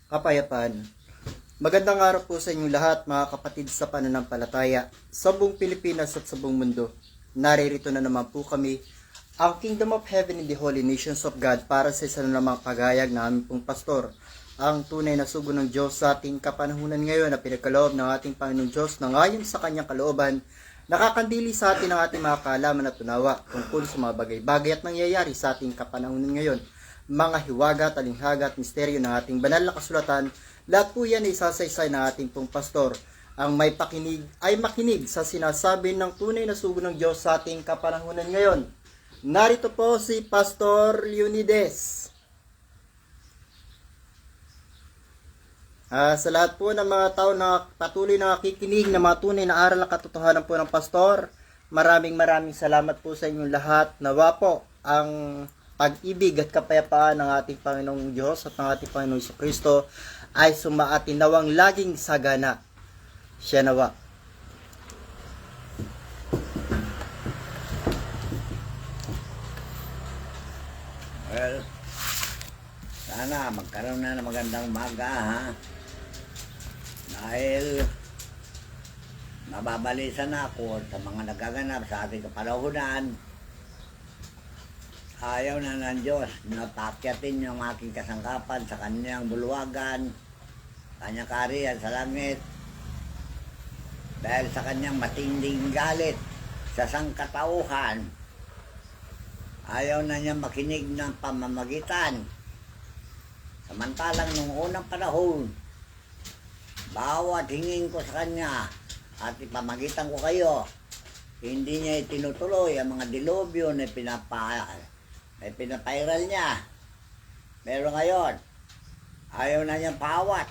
kapayapaan. Magandang araw po sa inyong lahat, mga kapatid sa pananampalataya sa buong Pilipinas at sa buong mundo. Naririto na naman po kami, ang Kingdom of Heaven and the Holy Nations of God, para sa isa na namang pagayag na aming pong pastor, ang tunay na sugo ng Diyos sa ating kapanahunan ngayon na pinagkaloob ng ating Panginoong Diyos na ngayon sa kanyang kalooban, nakakandili sa atin ang ating mga kaalaman at tunawa tungkol sa mga bagay-bagay at nangyayari sa ating kapanahunan ngayon. Mga hiwaga, talinghaga at misteryo ng ating banal na kasulatan, lahat po yan ay isasaysay ng ating pong pastor. Ang may pakinig ay makinig sa sinasabi ng tunay na sugo ng Diyos sa ating kapanahunan ngayon. Narito po si Pastor Leonides. Sa lahat po ng mga tao na patuloy na nakikinig na mga tunay na aral na katotohanan po ng pastor, maraming salamat po sa inyong lahat. Nawa po ang pag-ibig at kapayapaan ng ating Panginoong Diyos at ng ating Panginoong Jesucristo ay sumaatin nawang laging sagana. Siya nawa. Well, sana magkaroon na ng magandang umaga, ha? Dahil nababalisa na ako sa mga nagaganap sa ating kapanahunan. Ayaw na ng Diyos na paakyatin yung aking kasangkapan sa kanyang buluwagan, kanyang kaharian sa langit, dahil sa kanyang matinding galit sa sangkatauhan. Ayaw na niya makinig ng pamamagitan. Samantalang nung unang panahon, bawat hingin ko sa kanya at ipamagitan ko kayo, hindi niya itinutuloy ang mga dilubyo na pinapairal niya. Pero ngayon, ayaw na niyang pawat.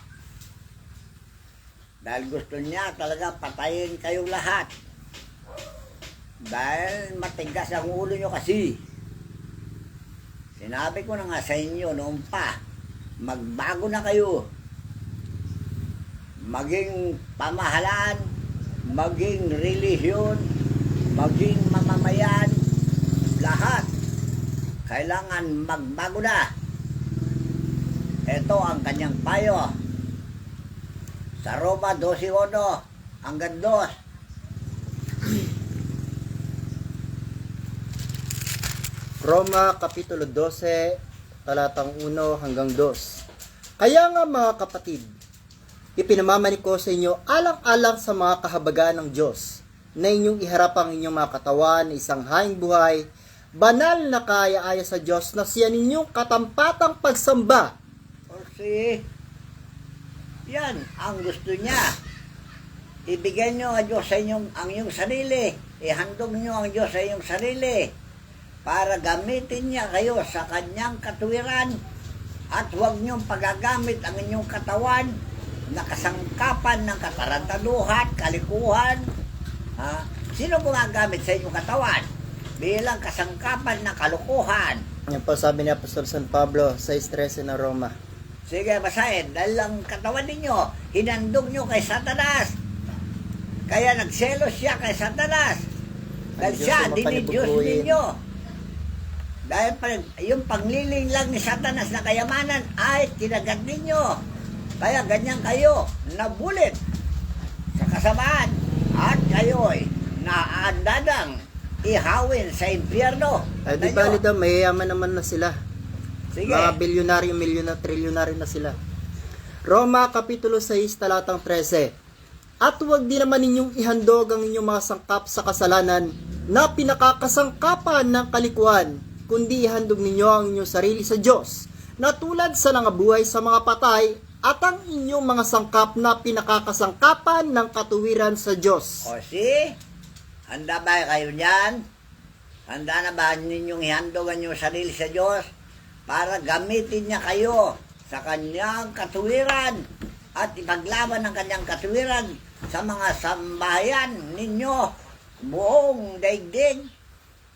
Dahil gusto niya talaga patayin kayong lahat. Dahil matigas ang ulo niyo kasi. Sinabi ko na nga sa inyo noon pa, magbago na kayo. Maging pamahalaan, maging relihiyon, maging mamamayan, lahat kailangan magbago na. Ito ang kanyang payo sa Roma 12:1 hanggang 2. Roma Kapitulo 12, talatang 1 hanggang 2. Kaya nga mga kapatid, ipinamamani ko sa inyo alang-alang sa mga kahabagan ng Diyos, na inyong iharap ang inyong mga katawan, isang haing buhay, banal na kaaya-aya sa Diyos, na siya ninyong katampatang pagsamba. Kasi yan ang gusto niya. Ibigay nyo ang Diyos sa inyong, ang inyong sarili. Ihandog nyo ang Diyos sa inyong sarili para gamitin niya kayo sa kanyang katuwiran, at huwag nyo pagagamit ang inyong katawan na kasangkapan ng katarantaduhan, kalikuhan. Sino gumagamit sa inyong katawan bilang kasangkapan ng kalukuhan? Yan po sabi ni Apostol San Pablo sa 6:13 na Roma. Sige, basahin. Dahil ang katawan ninyo, hinandog nyo kay Satanas. Kaya nagselos siya kay Satanas. Dahil siya, dinidiyos ninyo. Dahil yung pangliling lang ni Satanas na kayamanan ay kinagat ninyo. Kaya ganyan kayo, nabulit sa kasamaan. At kayo'y naandadang ihawin sa impyerno. Ay, di ba daw, mayayaman naman na sila. Sige. Mga bilyonaryo, trilyonaryo na sila. Roma Kapitulo 6, talatang 13. At huwag din naman ninyong ihandog ang inyong mga sangkap sa kasalanan na pinakakasangkapan ng kalikuan, kundi ihandog ninyo ang inyong sarili sa Diyos, na tulad sa nangabuhay sa mga patay, at ang inyong mga sangkap na pinakakasangkapan ng katuwiran sa Diyos. O si, handa ba kayo niyan? Handa na ba ninyong ihandogan yung sarili sa Diyos para gamitin niya kayo sa kanyang katuwiran at ipaglaban ng kanyang katuwiran sa mga sambahayan ninyo, buong daigdig,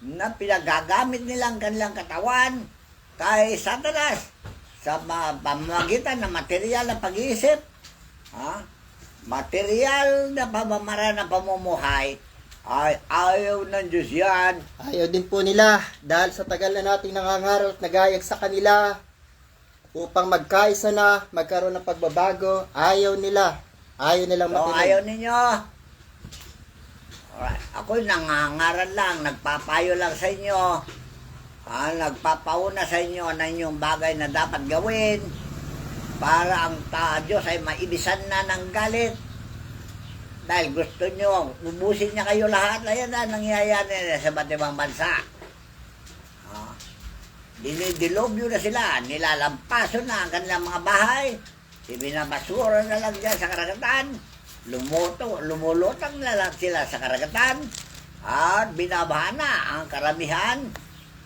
na pinagagamit nilang kanilang katawan kay Satanas sa pamamagitan ng material na pag-iisip, material na pamamaraan ng pamumuhay, ay ayaw ng Diyos yan. Ayaw din po nila dahil sa tagal na nating nangangaral at nagayag sa kanila, upang magkaisa na, magkaroon ng pagbabago. Ayaw nila. Ayaw nilang So, makinig. ayaw ninyo. Alright. Ako'y nangangaral lang, nagpapayo lang sa inyo. Nagpapauna sa inyo na inyong bagay na dapat gawin para ang Diyos ay maibisan na ng galit. Dahil gusto nyo, ubusin niya kayo lahat. Ayan na, nangyayari sa iba't ibang bansa. Dinidilobyo na sila, nilalampaso na ang kanilang mga bahay, ibinabasura na lang dyan sa karagatan, lumulutang na lang sila sa karagatan, at binabaha na ang karamihan,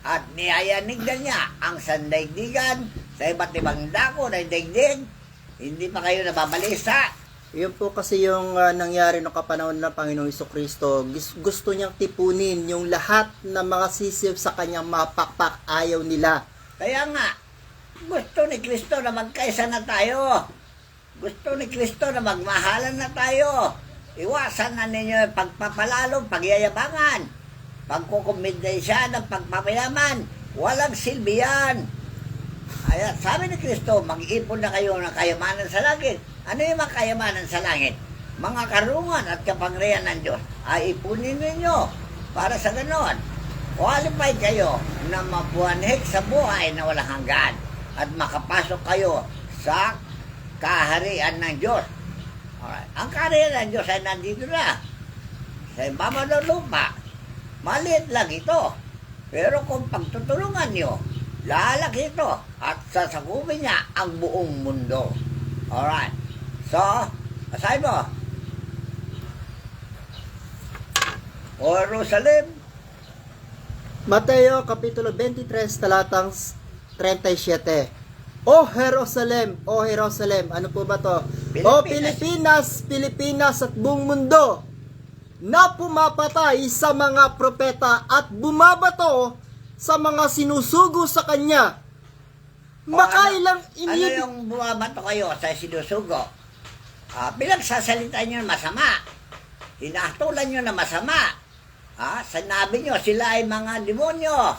at niyayanig na niya ang sandaigdigan sa iba't ibang dako na daigdig. Hindi pa kayo nababalisa. Yun po kasi yung nangyari noong kapanahon ng Panginoong Jesucristo. Gusto niyang tipunin yung lahat ng mga sisiw sa kanyang mapakpak. Ayaw nila. Kaya nga, gusto ni Kristo na magkaisa na tayo. Gusto ni Kristo na magmahalan na tayo. Iwasan na ninyo yung pagpapalalo, pagyayabangan, pagkukumbidensya ng pagpapayaman. Walang silbi yan. Kaya sabi ni Kristo, mag-ipon na kayo ng kayamanan sa langit. Ano yung mga kayamanan sa langit? Mga karungan at kapangyarihan ng Diyos ay ipunin ninyo para sa ganon. Qualified kayo na mabuhanhik sa buhay na walang hanggan at makapasok kayo sa kaharian ng Diyos. Alright. Ang kaharian ng Diyos ay nandito na sa ibabaw ng lupa. Maliit lang ito. Pero kung pagtutulungan nyo, lalaki ito at sasakupin niya ang buong mundo. Alright. So, asay mo. O Jerusalem. Mateo Kapitulo 23, talatang 37. O Jerusalem, O Jerusalem, ano po ba to? O Pilipinas, Pilipinas at buong mundo na pumapatay sa mga propeta at bumabato sa mga sinusugo sa kanya. Makailang Ano yung bumabato kayo sa sinusugo? Pinagsasalita nyo masama. Hinahatulan nyo na masama. Sinabi nyo, sila ay mga demonyo.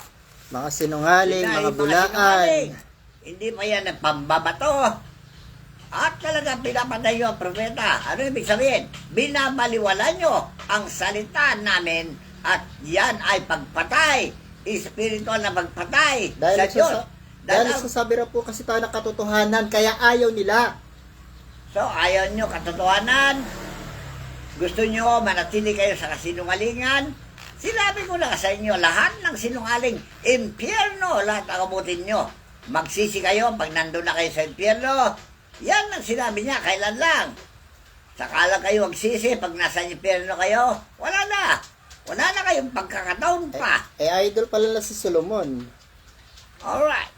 mga sinungaling, Sila ay mga bulaan. sinungaling. Hindi pa yan nagpambabato. At talaga pinapatay nyo ang propeta. Ano ibig sabihin? Binabaliwala nyo ang salita namin at yan ay pagpatay. Espiritual na pagpatay sa Diyos. Dahil sasabi raw po kasi tayo ng katotohanan, kaya ayaw nila. So, ayaw nyo katotohanan. Gusto nyo manatili kayo sa kasinungalingan. Sinabi ko na sa inyo, lahat ng sinungaling, impyerno, lahat ang abutin nyo. Magsisi kayo pag nandun na kayo sa impyerno. Yan ang sinabi niya, kailan lang. Saka lang kayo magsisi pag nasa impyerno kayo. Wala na. Wala na kayong pagkakataon pa. Idol pala na si Solomon. Alright.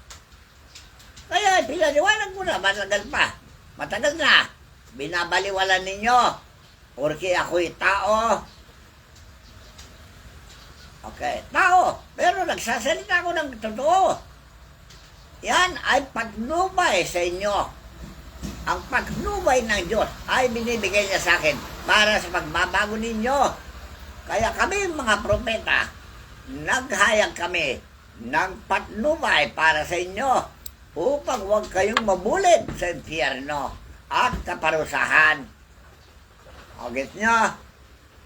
Kaya pinaliwanag ko na, matagal pa. Matagal na. Binabaliwalan ninyo. Porque ako'y tao. Okay, tao. Pero nagsasalita ko ng totoo. Yan ay patnubay sa inyo. Ang patnubay ng Diyos ay binibigay niya sa akin para sa pagbabago ninyo. Kaya kami mga propeta, naghayag kami ng patnubay para sa inyo upang huwag kayong mabulit sa impyerno at kaparusahan. O, get nyo?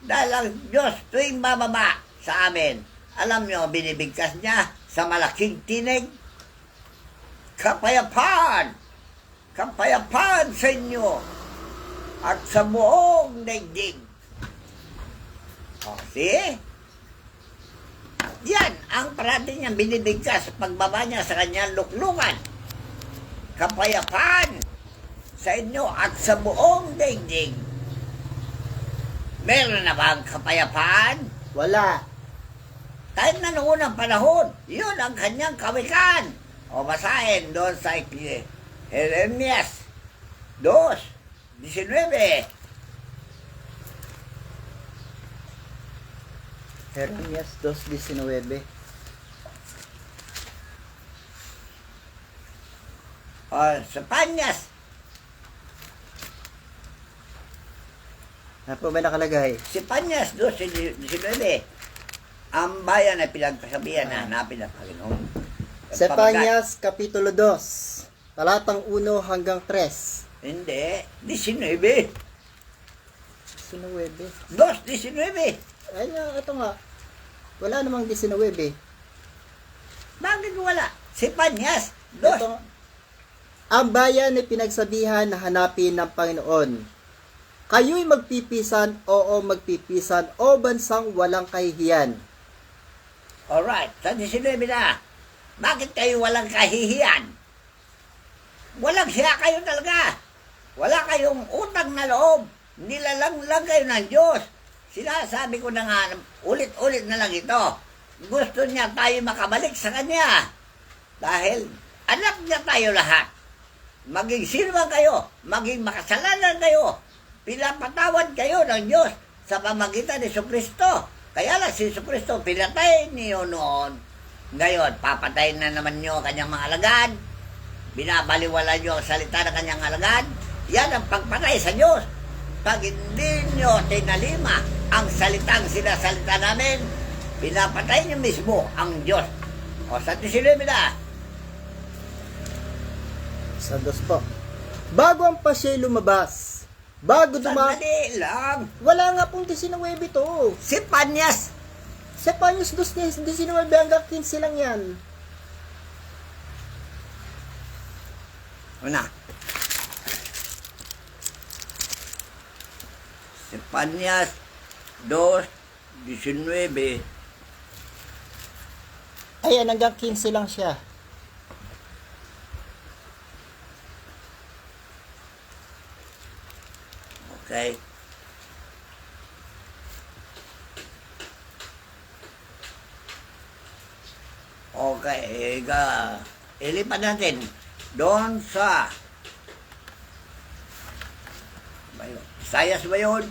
Dahil ang Diyos tuwing bababa sa amin, alam nyo, binibigkas niya sa malaking tinig. Kapayapaan! Kapayapaan sa inyo at sa buong daigdig. O, see? Yan ang parati niyang binibigkas sa pagbaba niya sa kanyang luklukan. Kapayapaan sa inyo at sa buong daigdig. Meron na ba ang kapayapaan? Wala. Kahit na noong unang panahon, yun ang kanyang kawikan. O basahin doon sa Jeremias 2:19. Jeremias 2:19. O sa Panyas, Ano po ba nakalagay? si Panyas 2:19. Ang bayan ay pinagpasabihan na hanapin ng Panginoon. Sa Panyas, Kapitulo 2. talatang 1 hanggang 3. Hindi. 19. 19. 2:19. Ay, ito nga. Wala namang 19. Bakit wala? Si Panyas. Ito, ang bayan ay pinagsabihan na hanapin ng Panginoon. Kayo'y magpipisan, oo magpipisan, o bansang walang kahihiyan. Alright, sa 19 na. Bakit kayo walang kahihiyan? Walang siya kayo talaga. Wala kayong utang na loob. Nilalang lang kayo ng Diyos. Sinasabi ko na nga, ulit-ulit na lang ito. Gusto niya tayo makabalik sa Kanya. Dahil anak niya tayo lahat. Maging sino man kayo, maging makasalanan kayo, pinapatawad kayo ng Diyos sa pamagitan ni Jesucristo. Kaya lang si Jesucristo pinatay niyo noon. Ngayon, papatayin na naman niyo ang kanyang mga alagad. Binabaliwala niyo ang salita ng kanyang alagad. Yan ang pagpatay sa Diyos. Pag hindi niyo tinalima ang salitang sinasalita namin, pinapatay niyo mismo ang Diyos. O sa 19 na. Sa 2 po. Bago ang pasya'y lumabas, bago Sandali lang. wala nga pong 19 to. Si Panyas. Sa Panyos 19 hanggang 15 lang yan. Una. Si Panyas 2:19. Ayan, hanggang 15 lang siya. Okay. Okay, ilipat natin doon sa Isaias ba yun?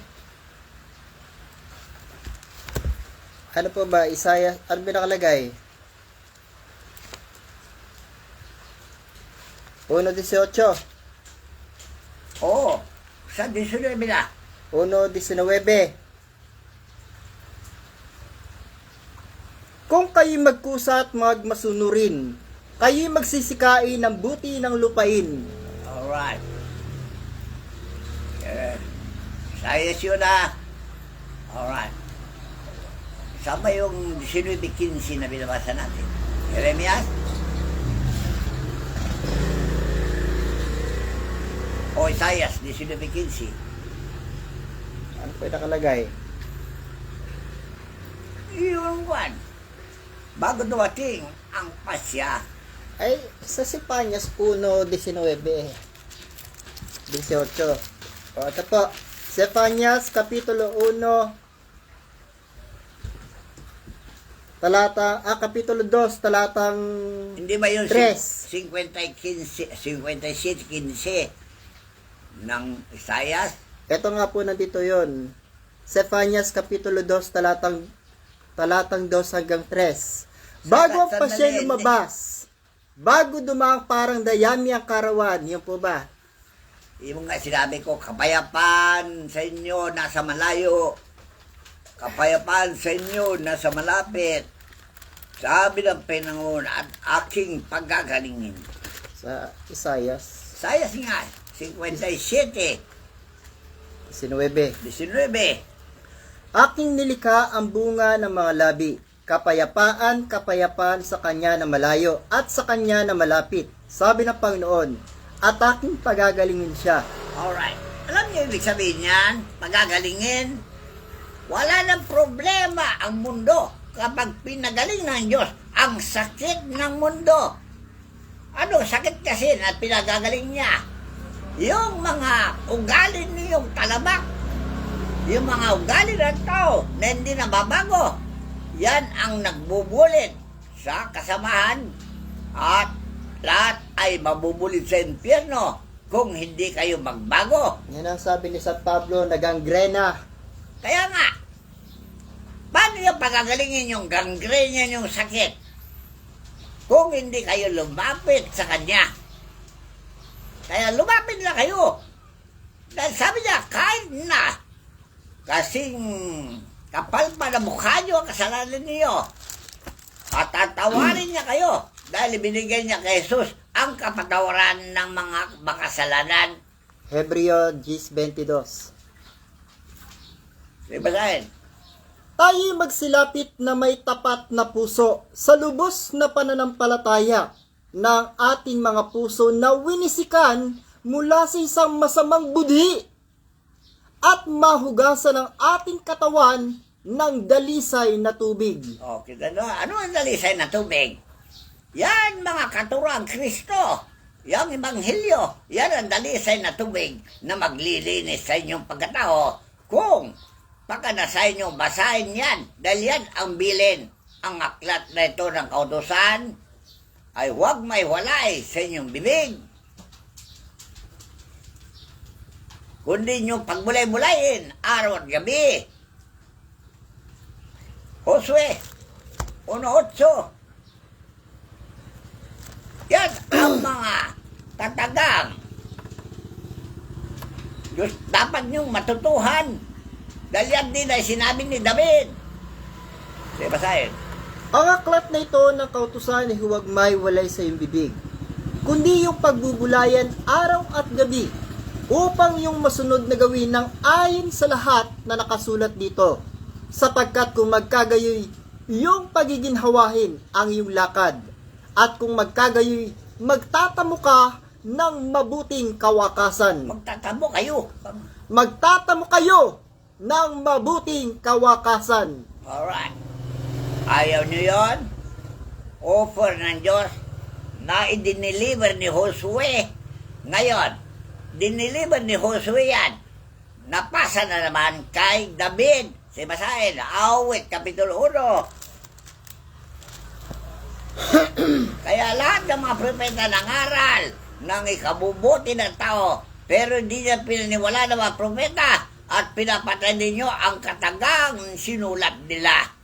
Ano po ba, Isaiah? Ano ba nakalagay? 1:18. Oo, sa 19 na. 1:19. Kung kayo'y magkusa at magmasunurin, kayo'y magsisikain ng buti ng lupain. Alright. Isaias yun na. Alright. Sama yung 19:15 na binabasa natin. Jeremias? O Isaias, 19:15. Ano po yung nakalagay? Yung one. Bago dumating ang pasya. Ay, sa Sipanyas 1:19. 18. O, ito po. Sipanyas, Kapitulo 1, Kapitulo 2, talatang Hindi ba yung 3. 57:15 ng Isaias? Ito nga po nandito yon. Sefanyas Kapitulo 2, talatang 2 hanggang 3. Bago ang pasya'y lumabas, bago dumaang parang dayami ang karawan, yun po ba? Yung nga sinabi ko, kapayapaan sa inyo nasa malayo. Kapayapaan sa inyo nasa malapit. Sabi ng Panginoon at aking paggagalingin. Sa Isaias Isaias nga, 57:19. 19. Aking nilikha ang bunga ng mga labi. Kapayapaan, kapayapaan sa kanya na malayo at sa kanya na malapit. Sabi ng Panginoon, at aking pagagalingin siya. Alright. Alam niyo ibig sabihin yan? Pagagalingin. Wala nang problema ang mundo kapag pinagaling ng Diyos ang sakit ng mundo. Ano sakit kasi na pinagagaling niya? Yung mga ugali niyong talabak, yung mga ugali ng tao na hindi nababago, yan ang nagbubulit sa kasamahan at lahat ay mabubulit sa impyerno kung hindi kayo magbago. Yan ang sabi ni San Pablo na gangrena. Kaya nga, paano yung pagagalingin yung gangrena yung sakit kung hindi kayo lumapit sa kanya? Kaya lumapit lang kayo. Dahil sabi niya, kahit na kasing kapal pa na mukha niyo ang kasalanan niyo at tatawarin niya kayo Dahil binigay niya kay Jesus ang kapatawaran ng mga makasalanan. Hebreo 10:22. Basahin. Tayo magsilapit na may tapat na puso sa lubos na pananampalataya ng ating mga puso na winisikan mula sa isang masamang budhi at mahugasan ang ating katawan ng dalisay na tubig. O, kita no? Ano ang dalisay na tubig? Yan mga katurang Kristo. Yang Ebanghelyo. Yan ang dalisay na tubig na maglilinis sa inyong pagkatao. Kung pagkanasa inyo basahin yan, dahil yan ang bilin. Ang aklat na ito ng kautusan ay huwag may walay sa inyong bibig. Kundi nyo pagbulay-bulayin araw at gabi. Josue 1:8. Yan ang mga tatagang Diyos dapat nyong matutuhan. Dahil yan din ay sinabi ni David. Sige, basahin. Ang aklat na ito ng kautusan ay huwag may walay sa iyong bibig, kundi yung pagbubulayan araw at gabi, upang yung masunod na gawin ng ayon sa lahat na nakasulat dito, sapagkat kung magkagayoy, yung pagiginhawahin ang iyong lakad, at kung magkagayoy, magtatamo ka ng mabuting kawakasan. Magtatamo kayo. Magtatamo kayo ng mabuting kawakasan. Alright. Ayaw nyo yun? Offer ng Diyos na idiniliver ni Josue. Ngayon, diniliver ni Josue yan. Napasa na naman kay David. Si basahin, Awit, Kapitulo 1. Kaya lahat ng mga propeta nangaral ng ikabubuti ng tao, pero hindi niya pinaniwala ng mga propeta at pinapatay ninyo ang katagang sinulat nila.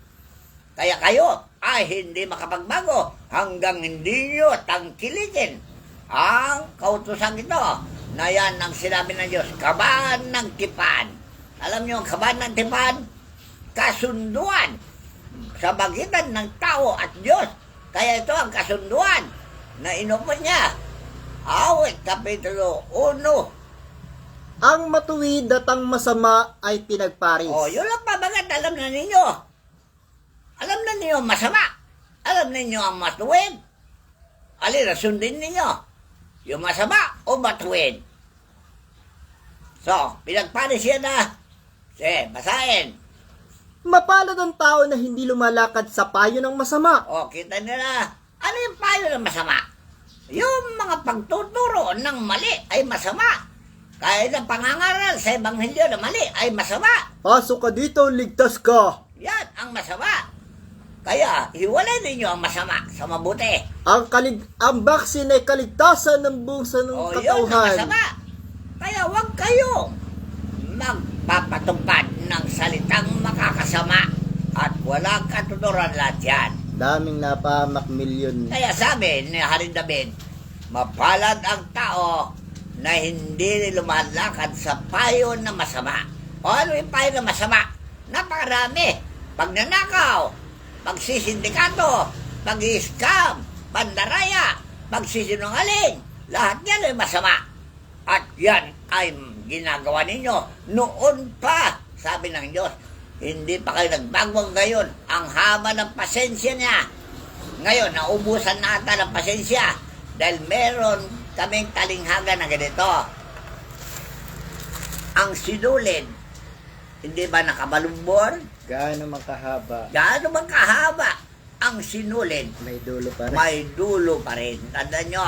Kaya kayo ay hindi makapagbago hanggang hindi nyo tangkilikin ang kautusan ito na yan ang sinabi ng Diyos, kaban ng tipan. Alam nyo ang kaban ng tipan? Kasunduan sa pagitan ng tao at Diyos. Kaya ito ang kasunduan na inupon niya. Awit, Kapitulo 1. Ang matuwid at ang masama ay pinagparis. O, yun lang pabagat, alam na ninyo. Alam na ninyo ang masama. Alam ninyo ang matuwid. Alin na sundin ninyo? Yung masama o matuwid? So, pinagparis yan na. Sige, basahin. Mapalad ang tao na hindi lumalakad sa payo ng masama. O, kita nila. Ano yung payo ng masama? Yung mga pagtuturo ng mali ay masama. Kahit ang pangangaral sa Ebanghelyo na mali ay masama. Pasok ka dito, ligtas ka. Yan ang masama. Kaya, hiwalay ninyo ang masama sa mabuti. Ang baksin ay kaligtasan ng buong sanong O, yun ang katauhan. masama. Kaya huwag kayo magpapatupad ng salitang makakasama at walang katuturan lahat yan. Daming napahamak milyon. Kaya sabi ni Haring David, mapalad ang tao na hindi lumalakad sa payo na masama. O ano yung payo na masama? Napakarami. Pagnanakaw, pagsisindikato, pag-i-scam, pandaraya, pagsisinungaling, lahat yan ay masama. At yan ay ginagawa ninyo noon pa, sabi ng Diyos. Hindi pa kayo nagbago ngayon. Ang haba ng pasensya niya. Ngayon, naubusan na ata ng pasensya dahil meron kaming talinghaga na ganito. Ang sinulid, hindi ba nakabalumbor? Gaano makahaba, Gaano bang kahaba ang sinulid? may dulo pa rin. May dulo pa rin. Tandaan nyo.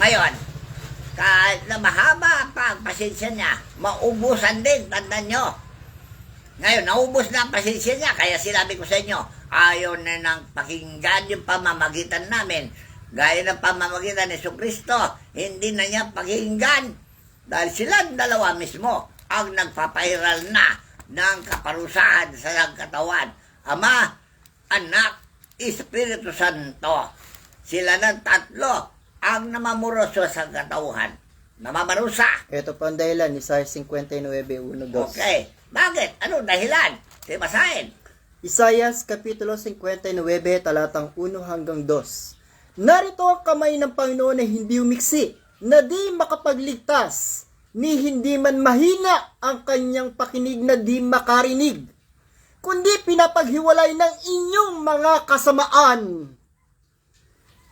Ngayon, kahit na mahaba pa ang pasensya niya, maubusan din. Tandaan nyo. Ngayon, naubos na ang pasensya niya. Kaya sinabi ko sa inyo, ayaw na nang pakinggan yung pamamagitan namin. Gaya ng pamamagitan ni Jesucristo, hindi na niya pakinggan. Dahil silang dalawa mismo ang nagpapairal na ng kaparusahan sa katawan. Ama, Anak, Espiritu Santo. Sila ng tatlo ang namamuroso sa katauhan. Namamarusa. Ito po ang dahilan, Isaiah 59:1-2. Okay. Bakit? Ano dahilan? Sige, basahin. Isaiah Kapitulo 59, talatang 1-2. Narito ang kamay ng Panginoon na hindi umiksi, na di makapagligtas, ni hindi man mahina ang kanyang pakinig na di makarinig, kundi pinapaghiwalay ng inyong mga kasamaan.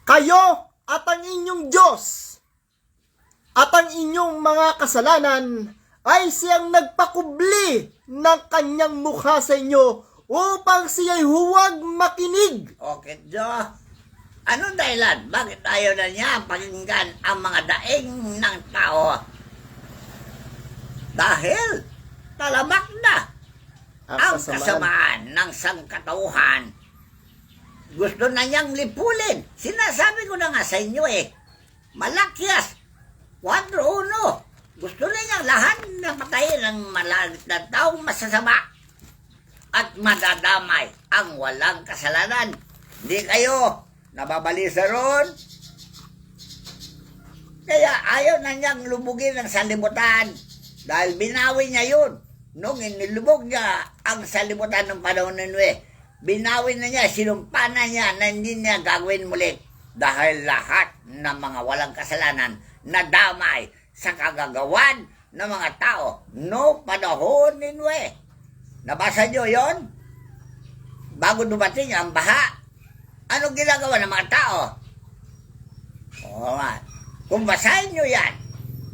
Kayo at ang inyong Diyos at ang inyong mga kasalanan ay siyang nagpakubli ng kanyang mukha sa inyo upang siya'y huwag makinig. Okay, Diyos. Anong dahilan? Bakit ayaw na niya pakinggan ang mga daing ng tao? Dahil talamak na ang kasamaan ng sangkatauhan. Gusto na niyang lipulin. Sinasabi ko na nga sa inyo Malakyas 4:1. Gusto na niyang lahat na patayin ng malalit na taong masasama at madadamay ang walang kasalanan. Hindi kayo nababalisa ron. Kaya ayaw na niyang lubugin ang salibutan dahil binawi niya yun. Nung inilubog niya ang salibutan ng panahon ng Noe, binawi na niya, sinumpa na niya na hindi niya gagawin muli dahil lahat ng mga walang kasalanan nadamay sa kagagawan ng mga tao no panahon ni Noe. Nabasa niyo yon? Bago dumating ang baha, ano ginagawa ng mga tao? Oo nga. Kung basahin nyo yan,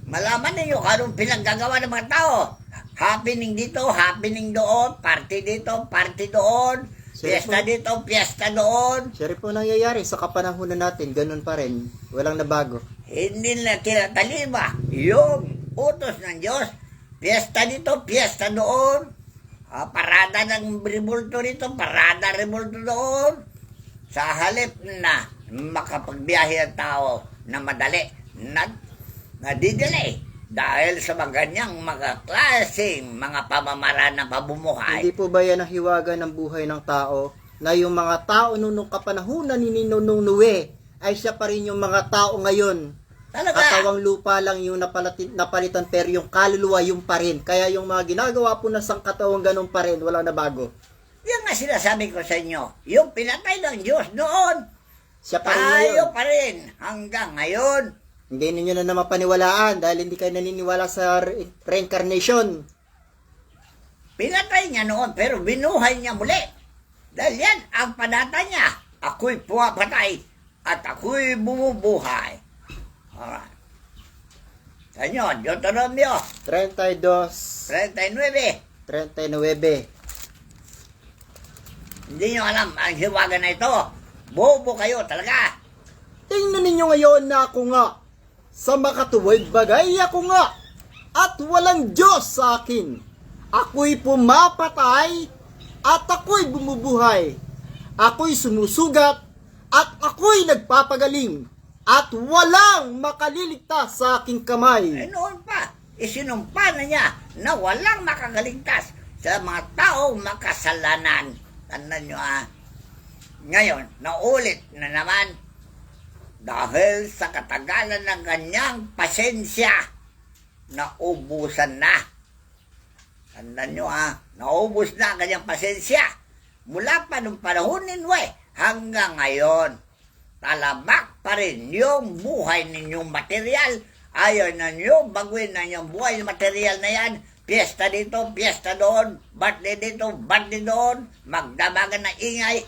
malaman ninyo kung anong pinaggagawa ng mga tao. Happening dito, happening doon, party dito, party doon, piyesta dito, piyesta doon. Siya rin po nangyayari sa kapanahunan natin, ganun pa rin. Walang nabago. Hindi na tinatalima yung utos ng Diyos. Piyesta dito, piyesta doon. Parada ng rebulto dito, parada rebulto doon. Sa halip na makapagbiyahe ang tao na madali, nadidili. Dahil sa maganyang mga klaseng mga pamamaraan ng pamumuhay. Hindi po ba yan ang hiwaga ng buhay ng tao? Na yung mga tao nung kapanahunan ni Ninong Noe ay siya pa rin yung mga tao ngayon. Talaga? Katawang lupa lang yung napalitan pero yung kaluluwa yung pa rin. Kaya yung mga ginagawa po na sangkatawang ganun pa rin, wala na bago. Yan nga sinasabi ko sa inyo. Yung pinatay ng Diyos noon, Siya pa rin tayo ngayon. pa rin hanggang ngayon. Hindi ninyo na naman paniwalaan dahil hindi kayo naniniwala sa reincarnation. Pinatay niya noon pero binuhay niya muli. Dahil yan ang panata niya. Ako'y pumapatay at ako'y bumubuhay. Alright. Sa inyo, Deuteronomio 32, 39. 39. Hindi nyo alam ang hiwaga na ito. Bobo kayo talaga. Tingnan ninyo ngayon na ako nga. Sa makatuwid bagay ako nga. At walang Diyos sa akin. Ako'y pumapatay at ako'y bumubuhay. Ako'y sumusugat at ako'y nagpapagaling. At walang makaliligtas sa aking kamay. Noon pa, isinumpa na niya na walang makakaligtas sa mga taong makasalanan. Tandaan nyo Ngayon, naulit na naman dahil sa katagalan ng kanyang pasensya, naubusan na. Tandaan nyo naubos na ang kanyang pasensya. Mula pa nung panahon ni Noe hanggang ngayon, talamak pa rin yung buhay ninyong material. Ayaw na nyo baguhin na yung buhay ng material na yan. Piyesta dito, piyesta doon, birthday dito, birthday doon, magdamagan ng ingay.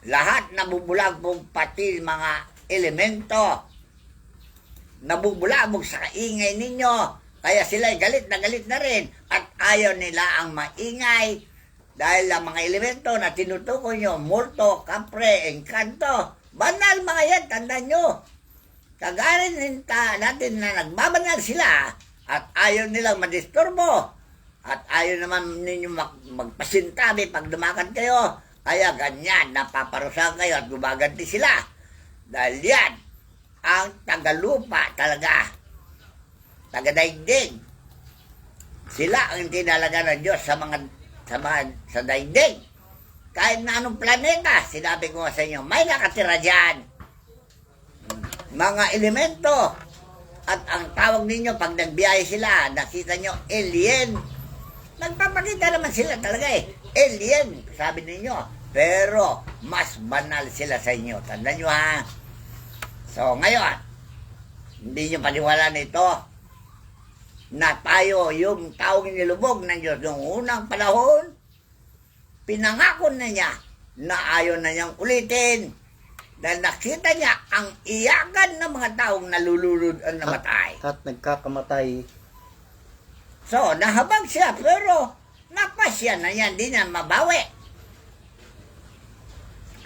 Lahat nabubulabog pati mga elemento. Nabubulabog sa kaingay ninyo. Kaya sila'y galit na rin. At ayaw nila ang maingay. Dahil ang mga elemento na tinutukoy nyo, multo, kapre, engkanto, banal mga yan, tandaan nyo. Kagarin natin na nagbabanal sila at ayaw nilang madisturbo. At ayaw naman ninyo magpasintabi pag dumakan kayo. Kaya ganyan, napaparusahan kayo at gumaganti sila. Dahil yan, ang tagalupa talaga. Tagadaigdig. Sila ang tinalaga ng Diyos sa daigdig. Kahit na anong planeta, sinabi ko sa inyo, may nakatira dyan. Mga elemento. At ang tawag ninyo, pag nagbiyahe sila, nakita nyo, alien. Nagpapakita naman sila talaga alien, sabi ninyo. Pero, mas banal sila sa inyo. Tandaan nyo So, ngayon, hindi nyo paniwala nito na tayo, yung taong nilubog ng Diyos noong unang panahon, pinangako na niya na ayaw na niyang ulitin dahil nakita niya ang iyakan ng mga taong nalululod ang namatay. At nagkakamatay. So, nahabag siya, pero napasya na yan, di niya mabawi.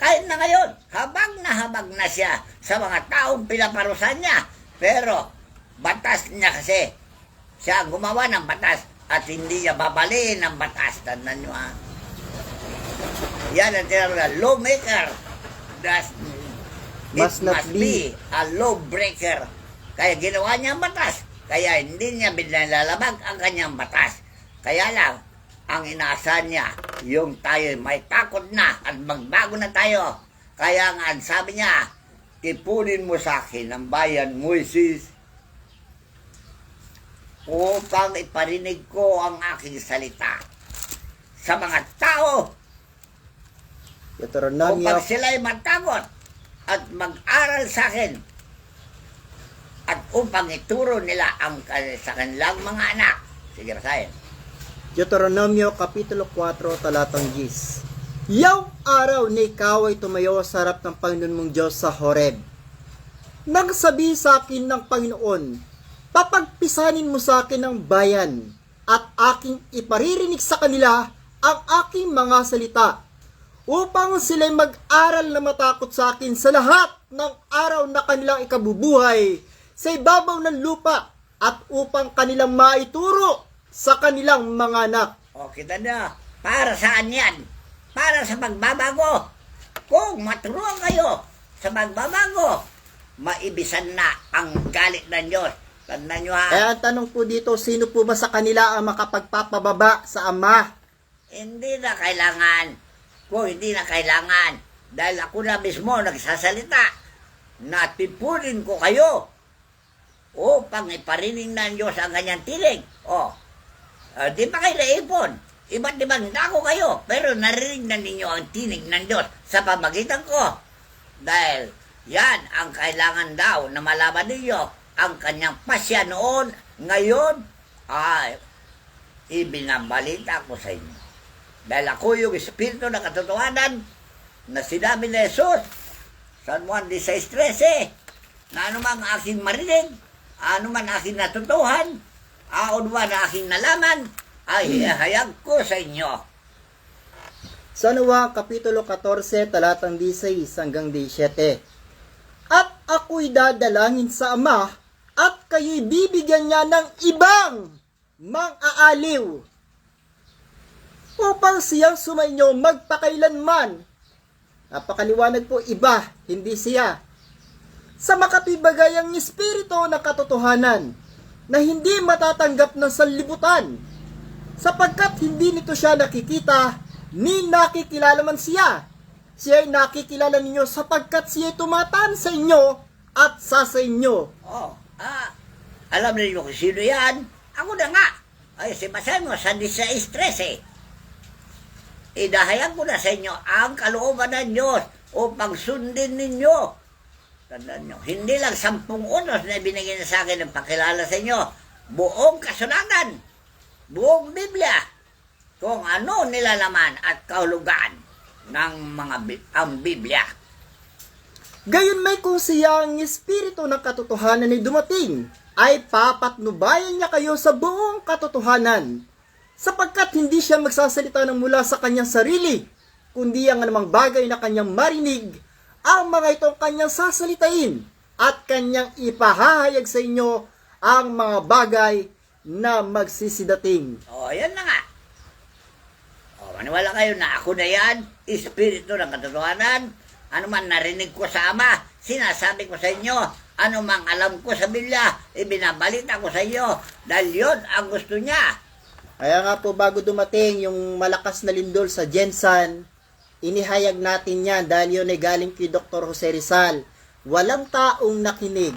Kahit na ngayon, habag na siya sa mga taong pinaparusahan niya. Pero, batas niya kasi. Siya ang gumawa ng batas at hindi niya babaliin ang batas. Tandaan niyo ha. Yan ang tinatawag, lawmaker. It Must not be a lawbreaker. Kaya ginawa niya ang batas. Kaya hindi niya binalalabag ang kanyang batas. Kaya lang, ang inaasahan niya, yung tayo may takot na at magbago na tayo. Kaya nga, sabi niya, ipunin mo sa akin ang bayan, Moises, upang iparinig ko ang aking salita sa mga tao Deuteronomio upang sila'y matakot at mag-aral sa akin at upang ituro nila sa kanilang mga anak. Sige, basahin. Deuteronomio Kapitulo 4, talatang 10. Yaw araw ni ikaw ay tumayo sa harap ng Panginoon mong Diyos sa Horeb. Nang sabi sa akin ng Panginoon, papagpisanin mo sa akin ang bayan at aking iparirinig sa kanila ang aking mga salita upang sila'y mag-aral na matakot sa akin sa lahat ng araw na kanilang ikabubuhay sa ibabaw ng lupa at upang kanilang maituro sa kanilang mga anak. O, kita na. Para saan yan? Para sa pagbabago. Kung maturuan kayo sa pagbabago, maibisan na ang galit ng Diyos. Tandaan nyo ha. Kaya ang tanong po dito, sino po ba sa kanila ang makapagpapababa sa Ama? Hindi na kailangan. Kung hindi na kailangan. Dahil ako na mismo nagsasalita na tipunin ko kayo upang iparinig ng Diyos ang kanyang tinig. O, di pa kayo naipon. Iba't ibang dako kayo. Pero narinig na ninyo ang tinig ng Diyos sa pamagitan ko. Dahil yan ang kailangan daw na malaman ninyo. Ang kanyang pasya noon, ngayon, ay ibinabalita ko sa inyo. Dahil ako yung Espiritu ng katotohanan na sinabi ni Jesus sa Juan 16:13 na anumang aking marinig, anuman aking natutuhan, aunwa na aking nalaman, ay ihayag ko sa inyo. Sa Noah, Kapitulo 14, talatang 16 hanggang 17. At ako'y dadalangin sa Ama, at kayo'y bibigyan niya ng ibang mang-aaliw, upang siyang sumainyo magpakailanman. Napakaliwanag po, iba, hindi siya. Sa makapibagayang espiritu ng katotohanan, na hindi matatanggap ng sanlibutan, sapagkat hindi nito siya nakikita, ni nakikilala man siya. Siya ay nakikilala ninyo sapagkat siya ay tumataan sa inyo at sa inyo. Oh, alam niyo kung sino yan? Ako na nga. Ay, sibasahin mo sa 16:13. Idahayag ko na sa inyo ang kalooban ng Diyos upang sundin ninyo. Tandaan nyo, hindi lang 10 unos na binigay na sa akin ng pakilala sa inyo. Buong kasulatan, buong Biblia, kung ano nilalaman at kahulugan ng ang Biblia. Gayon may kung siya ang espiritu ng katotohanan ay dumating, ay papatnubayan niya kayo sa buong katotohanan, sapagkat hindi siya magsasalita ng mula sa kanyang sarili, kundi ang anumang bagay na kanyang marinig, ang mga itong kanyang sasalitain, at kanyang ipahahayag sa inyo ang mga bagay na magsisidating. O, yan na nga. O, maniwala kayo na ako na yan, espiritu ng katotohanan. Ano man narinig ko sa Ama, sinasabi ko sa inyo. Ano mang alam ko sa Biblia, ibinabalita ko sa inyo. Dahil yun ang gusto niya. Kaya nga po, bago dumating yung malakas na lindol sa Jensan, inihayag natin yan dahil yun ay galing kay Dr. Jose Rizal. Walang taong nakinig.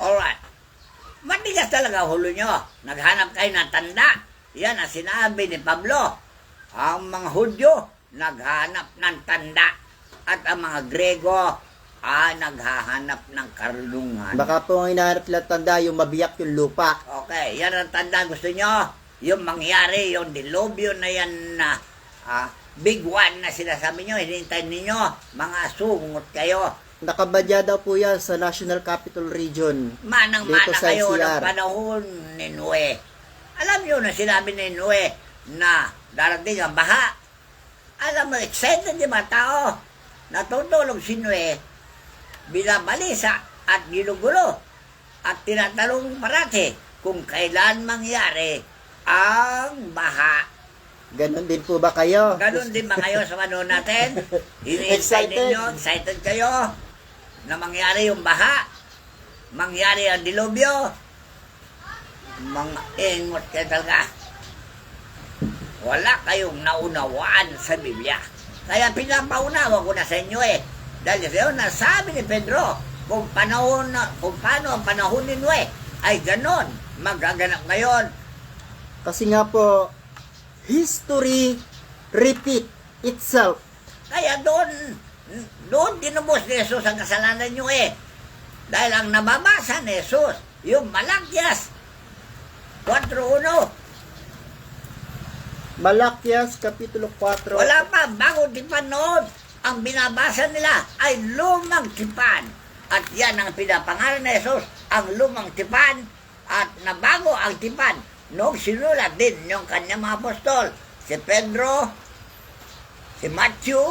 Alright. Matigas talaga hulo nyo. Naghanap kayo ng tanda. Yan ang sinabi ni Pablo. Ang mga Hudyo, naghanap ng tanda. At ang mga Grego, naghahanap ng karunungan. Baka po ang hinahanap nila tanda, yung mabiyak yung lupa. Okay, yan ang tanda gusto nyo. Yung mangyari, yung dilubyo na yan na big one na sinasabi nyo, hinintay ninyo, mga sungot kayo. Nakabadya daw po yan sa National Capital Region. Manang-mana Dito sa kayo ng NCR. panahon ni Noe. Alam nyo na sinabi ni Noe na darating ang baha. Alam mo, excited yung mga tao. Natutulog si Noe, binabalisa at ginugulo at tinatanong parati kung kailan mangyari ang baha. Ganon din po ba kayo? Ganun din ba ngayon sa panahon natin? Hinihintay Excited. ninyo, excited kayo na mangyari yung baha, mangyari ang dilubyo. Mga ingot kayo talaga. Wala kayong naunawaan sa Biblia. Kaya pinapaunawa ko na sa inyo Dahil sa nasabi ni Pedro, kung paano ang panahon ni Noe ay ganon, magaganap ngayon. Kasi nga po, history repeat itself. Kaya doon tinubos ni Jesus ang kasalanan nyo Dahil ang nababasa ni Jesus, yung Malakyas 4:1. Malakyas Kapitulo 4. Wala pa, bago tipan noon. Ang binabasa nila ay lumang tipan. At yan ang pinapangalan ni Jesus, ang lumang tipan. At nabago ang tipan noong sinulat din yung kanyang mga apostol. Si Pedro, si Matthew.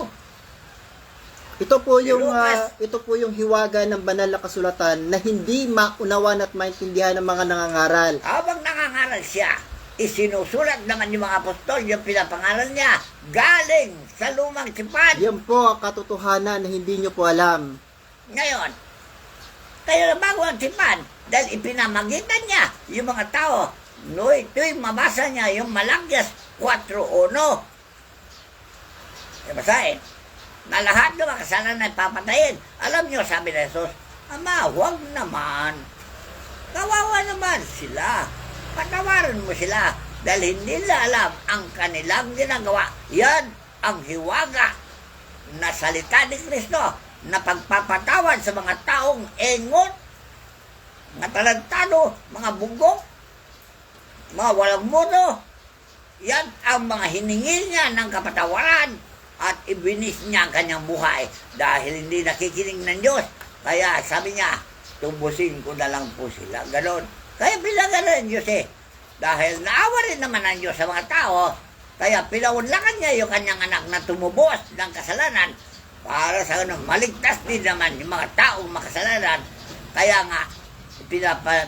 Ito po yung Lucas. ito po yung hiwaga ng banal na kasulatan na hindi maunawan at maintindihan ng mga nangangaral. Habang nangangaral siya, isinusulat naman yung mga apostol, yung pinapangalan niya, galing sa lumang tipan. Yan po ang katotohanan na hindi nyo po alam. Ngayon, kaya bago ang tipan, dahil ipinamagitan niya yung mga tao, no, ito'y mabasa niya yung Malakyas 4:1. Basahin, na lahat ng mga kasalanan ay papatayin. Alam niyo, sabi ni Jesus, Ama, huwag naman. Kawawa naman sila. Patawarin mo sila dahil hindi nila alam ang kanilang ginagawa. Yan ang hiwaga na salita ni Kristo na pagpapatawad sa mga taong engot, mga talentado, mga bugok, mga walang mundo. Yan ang mga hiningil niya ng kapatawaran at ibinis niya ang kanyang buhay dahil hindi nakikinig ng Diyos. Kaya sabi niya, tubusin ko na lang po sila. Ganon. Kaya pinagalan ng Diyos Dahil naawa rin naman ang Diyos sa mga tao, kaya pinaunlakan niya yung kanyang anak na tumubos ng kasalanan para sa ganun, maligtas din naman yung mga taong makasalanan. Kaya nga,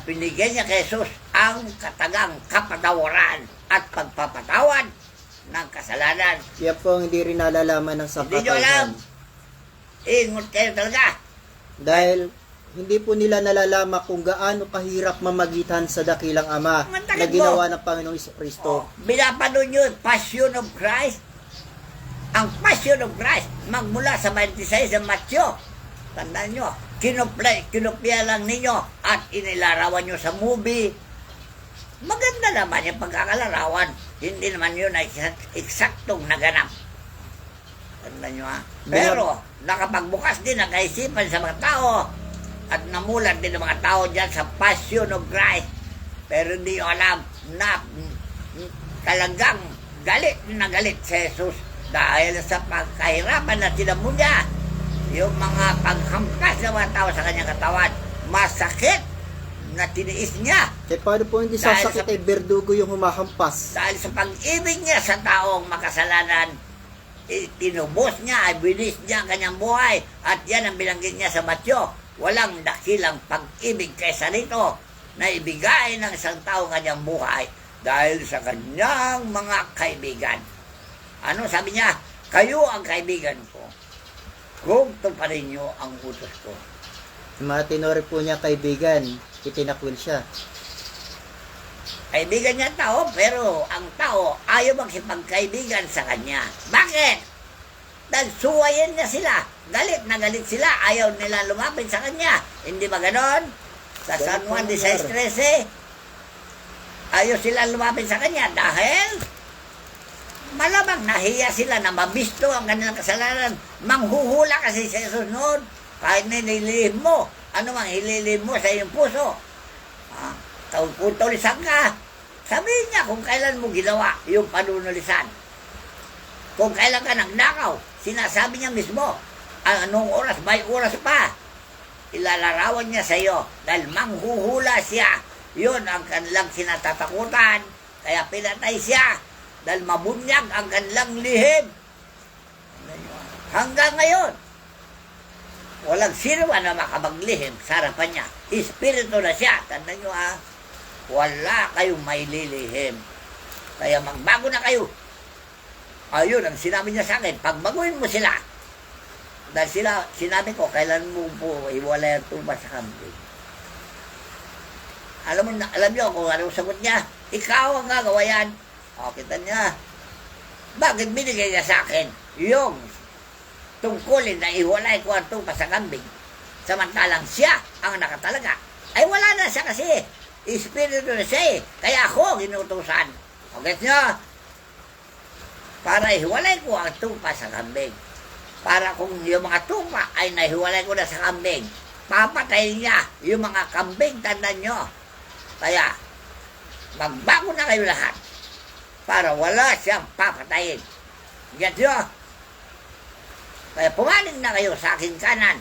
pinigyan niya kay Jesus ang katagang kapatawaran at pagpapatawad ng kasalanan. Yan po ang hindi rin nalalaman ng Hindi nyo alam. sapatayan. Ingot kayo talaga. Dahil hindi po nila nalalaman kung gaano kahirap mamagitan sa dakilang Ama Mantakit na ginawa mo. ng Panginoong Kristo. Binapanood nyo yung Passion of Christ. Ang Passion of Christ, magmula sa 26 ng Matthew. Tandaan nyo, kinopya lang ninyo at inilarawan nyo sa movie. Maganda naman yung pagkakalarawan. Hindi naman yun ay eksaktong naganap. Tandaan nyo Pero, nakapagbukas din ang kaisipan sa mga tao at namulat din ang mga tao dyan sa Passion of Christ. Pero hindi nyo alam na talagang galit na galit si Jesus dahil sa pagkahirapan na sinamu niya. Yung mga paghampas ng mga tao sa kanyang katawan, masakit na tiniis niya. Kaya paano po hindi Dahil sasakit sa- ay berdugo yung humahampas? Dahil sa pag-ibig niya sa taong makasalanan, tinubos niya, binis niya ang kanyang buhay. At yan ang binanggit niya sa Matthew. Walang dakilang pag-ibig kaysa rito na ibigay ng isang tao kanyang buhay dahil sa kanyang mga kaibigan. Ano sabi niya? Kayo ang kaibigan ko kung tuparin niyo ang utos ko. Yung mga tinore po niya kaibigan, itinakwil siya. Kaibigan niya ang tao, pero ang tao ayaw magsipagkaibigan sa kanya. Bakit? Dahil suwayin niya sila. Galit na galit sila. Ayaw nila lumapit sa kanya. Hindi ba ganon? Sa San Juan 16:13, ayaw sila lumapit sa kanya dahil malamang nahiya sila na mabisto ang kanilang kasalanan. Manghuhula kasi si Jesus noon. kahit nililihim mo, ano mang hililihim mo sa iyong puso, kung tulisan ka, sabihin niya kung kailan mo ginawa yung panunulisan. Kung kailan ka nagnakaw, sinasabi niya mismo, anong oras, may oras pa. Ilalarawan niya sa iyo dahil manghuhula siya. Yun ang kanilang sinatatakutan. Kaya pinatay siya dahil mabunyag ang kanilang lihim. Hanggang ngayon, walang sino man na makapaglihim sa harapan niya. Espiritu na siya. Tandaan nyo wala kayong may lilihim. Kaya magbago na kayo. Ayun ang sinabi niya sa akin, pagbaguhin mo sila. Dahil sinabi ko, kailan mo po iwalay ang tuba sa kambing. Alam niyo kung anong sagot niya, ikaw ang gagawa yan. O, kita niya, bakit binigay niya sa akin yung tungkulin na iwalay ko ang tuba sa kambing, samantalang siya ang nakatalaga? Ay wala na siya kasi, espiritu na siya kaya ako ginutusan. O, get niyo? Para ihiwalay ko ang tupa sa kambing. Para kung yung mga tupa ay nahiwalay ko na sa kambing, papatayin niya yung mga kambing, tandaan nyo. Kaya, magbago na kayo lahat para wala siyang papatayin. Get nyo? Kaya pumaling na kayo sa aking kanan.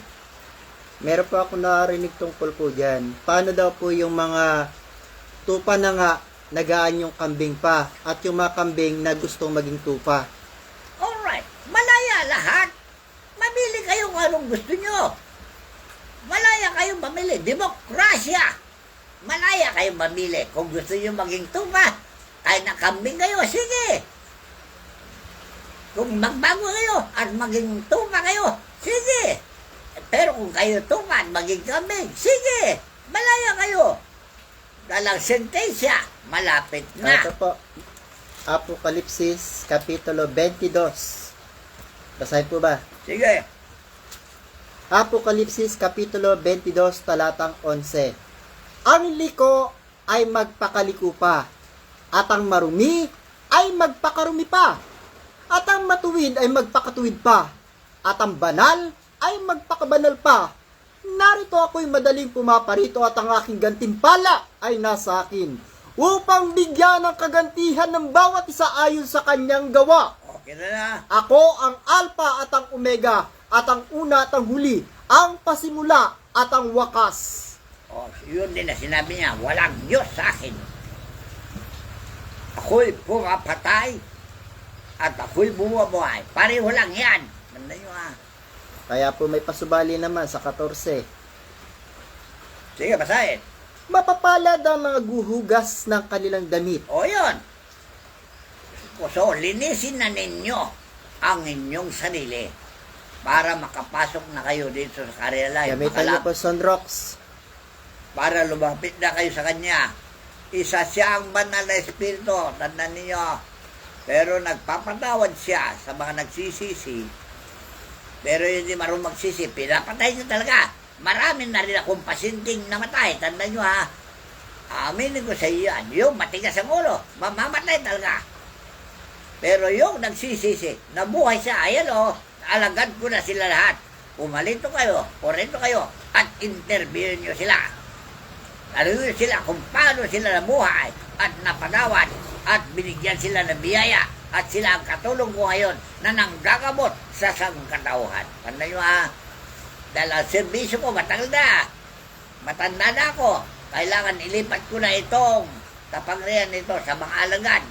Meron po ako narinig tungkol po dyan. Paano daw po yung mga tupa na nga nagaan yung kambing pa at yung mga kambing na gustong maging tupa? Alright, malaya lahat. Mamili kayo kung anong gusto nyo. Malaya kayong mamili. Demokrasya. Malaya kayong mamili. Kung gusto nyo maging tupa, ay nakambing kayo, sige. Kung magbago kayo at maging tupa kayo, sige. Pero kung kayo tupa at maging kambing, sige. Malaya kayo. Dalang sentensya, malapit na. Ito po, Apokalipsis, Kapitulo 22. Basahin po ba? Sige. Apokalipsis Kapitulo 22 talatang 11. Ang liko ay magpakaliko pa, at ang marumi ay magpakarumi pa, at ang matuwid ay magpakatuwid pa, at ang banal ay magpakabanal pa. Narito ako'y madaling pumaparito at ang aking gantimpala ay nasa akin, upang bigyan ng kagantihan ng bawat isa ayon sa kanyang gawa. Okay na. Ako ang Alpha at ang Omega, at ang una at ang huli, ang pasimula at ang wakas. O, yun din na sinabi niya, walang Diyos sa akin. Ako'y pumapatay at ako'y bumubuhay. Pareho lang yan. Tanda nyo Kaya po may pasubali naman sa 14. Sige, basahin. Mapapalad ang mga guhugas ng kanilang damit. O, yun. So, linisin na ninyo ang inyong sarili para makapasok na kayo dito sa Karela. Gamitan niyo po sunrocks. Para lumapit na kayo sa Kanya. Isa siya ang banal na espiritu, tandaan ninyo. Pero nagpapatawad siya sa mga nagsisisi. Pero hindi marunong magsisi, pinapatay niyo talaga. Marami na rin akong pasinting namatay, tandaan nyo aminin ko sa iyo yan. Yung matigas ang ulo, mamamatay talaga. Pero yung nagsisisi, nabuhay siya, ayan alagad ko na sila lahat. Pumalito kayo, porento kayo, at interviewin nyo sila. Tanungin sila kung paano sila nabuhay at napanawad at binigyan sila ng biyaya at sila ang katulong ko ngayon na nanggagamot sa sangkatauhan. Tanda nyo dahil ang serbisyo ko matagal na. Matanda na ako. Kailangan ilipat ko na itong kapangyarihan nito sa mga alagad.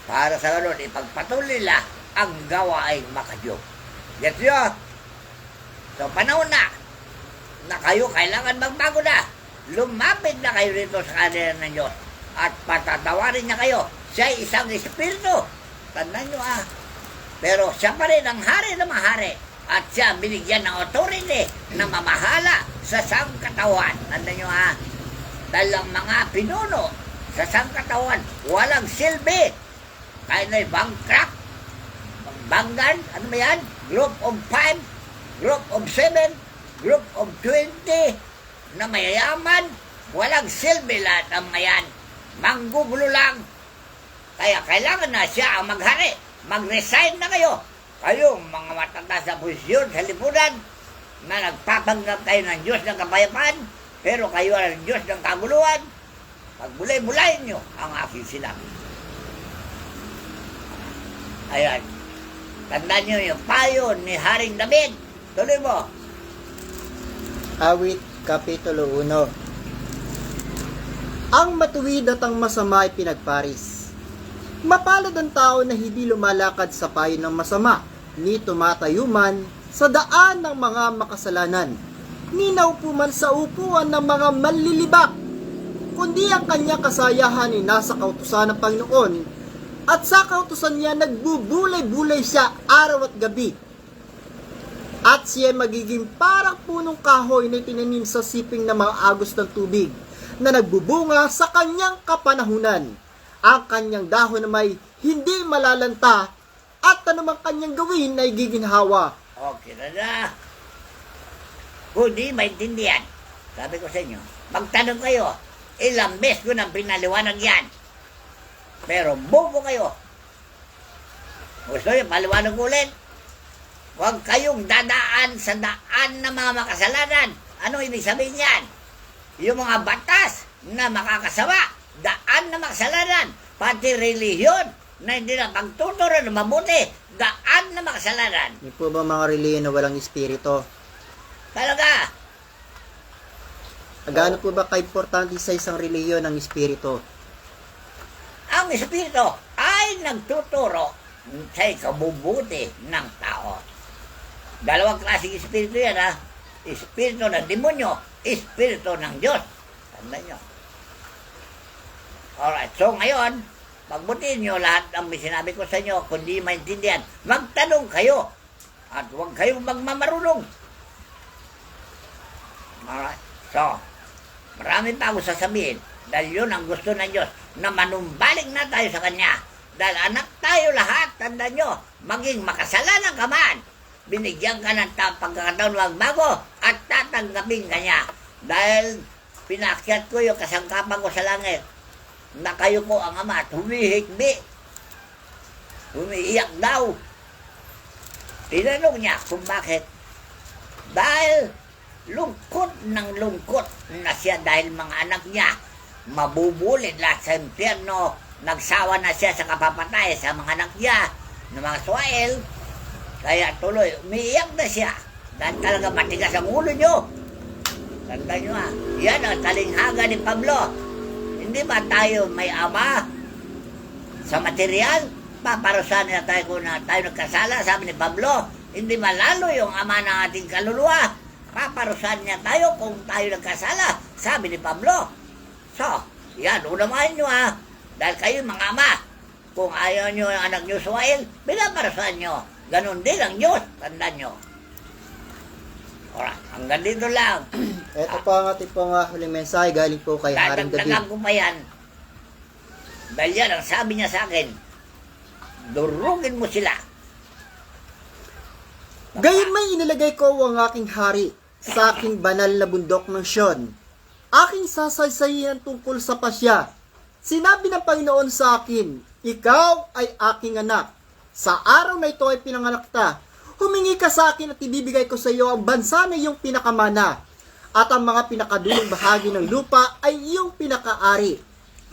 Para sa ganun, ipagpatuloy nila ang gawaing makadiyog. Get nyo? So, panahon na kayo kailangan magbago na. Lumapit na kayo rito sa kanila ng Diyos at patatawarin niya kayo. Siya ay isang espiritu. Tandaan nyo Pero siya pa rin ang hari ng mahari at siya binigyan ng authority na mamahala sa sangkatawan. Tandaan nyo dahil ang mga pinuno sa sangkatawan walang silbi. Kahit na'y bankrupt, banggan, ano ba yan? Group of 5, group of 7, group of 20, na mayayaman, walang silbi lahat ang mayan. Manggugulo lang. Kaya kailangan na siya ang maghari. Mag-resign na kayo. Kayong mga matanda sa posisyon sa lipunan, na nagpapanggap kayo ng Diyos ng kapayapaan, pero kayo ay ang Diyos ng kaguluhan. Pagbulay-bulayin nyo ang aking sinabi. Ayan. Tandaan nyo yung payo ni Haring David. Tuloy mo. Awit, Kapitulo 1. Ang matuwid at ang masama ay pinagparis. Mapalad ang tao na hindi lumalakad sa payo ng masama, ni tumatayo man sa daan ng mga makasalanan, ni naupo man sa upuan ng mga manlilibak, kundi ang kanyang kasayahan ay nasa kautusan ng Panginoon, at sa kautusan niya nagbubulay-bulay siya araw at gabi. At siya magiging parang punong kahoy na tinanim sa siping ng mga agos ng tubig, na nagbubunga sa kanyang kapanahunan. Ang kanyang dahon na may hindi malalanta, at anumang kanyang gawin ay giginhawa. Okay na. Kung di maintindihan, sabi ko sa inyo, magtanong kayo, ilang beses ko nang pinaliwanag yan. Pero bobo kayo. Gusto nyo, paliwanag ulit. Huwag kayong dadaan sa daan ng mga makasalanan. Ano ibig sabihin yan? Yung mga batas na makakasama, daan na makasalanan, pati relihiyon na hindi na pagtuturo na mabuti, daan na makasalanan. Hindi po ba mga reliyon na walang espiritu? Talaga. Gaano po ba kaimportante sa isang reliyon ang espiritu? Ang espiritu ay nagtuturo sa ikabubuti ng tao. Dalawang klaseng espiritu yan, ha? Espiritu ng demonyo, espiritu ng Diyos. Tandaan nyo. Alright, so ngayon, pagbutiin nyo lahat ang may sinabi ko sa inyo, kung di maintindihan, magtanong kayo. At huwag kayong magmamarunong. Alright, so, marami pa ako sasabihin, dahil yun ang gusto ng Diyos, na manumbalik na tayo sa Kanya. Dahil anak tayo lahat, tandaan nyo, maging makasalanan ka man, binigyan ka ng pagkakataon magbago at tatanggapin ka niya. Dahil pinakyat ko yung kasangkapan ko sa langit, na kayo po ang Ama at humihikbi. Umiiyak daw. Tinanong niya kung bakit. Dahil lungkot ng lungkot na siya dahil mga anak niya mabubulid lahat sa impyerno. Nagsawa na siya sa kapapatay sa mga anak niya ng mga Suwael. Kaya tuloy, umiiyak na siya. Dahil talaga matigas ang ulo nyo. Tandaan nyo, ha. Yan ang talinghaga ni Pablo. Hindi ba tayo may ama sa material? Paparusahan na tayo kung tayo nagkasala, sabi ni Pablo. Hindi malalo yung ama ng ating kaluluwa. Paparusahan niya tayo kung tayo nagkasala, sabi ni Pablo. So, yan, unamahin nyo, ha. Dahil kayo mga ama, kung ayaw nyo yung anak nyo Suwael, pinaparusahan nyo. Ganon din ang Diyos, tandaan nyo. Alright, hanggang dito lang. Ito po ang ating pong huling mensahe galing po kay Haring David. Dadagdagan ko pa yan. Dahil yan ang sabi niya sa akin, durugin mo sila. Gayon may inilagay ko ang aking hari sa aking banal na bundok ng Sion. Aking sasaysayin tungkol sa pasya. Sinabi ng Panginoon sa akin, ikaw ay aking anak. Sa araw na ito ay pinanganak ta. Humingi ka sa akin at ibibigay ko sa iyo ang bansa na iyong pinakamana. At ang mga pinakadulong bahagi ng lupa ay iyong pinakaari.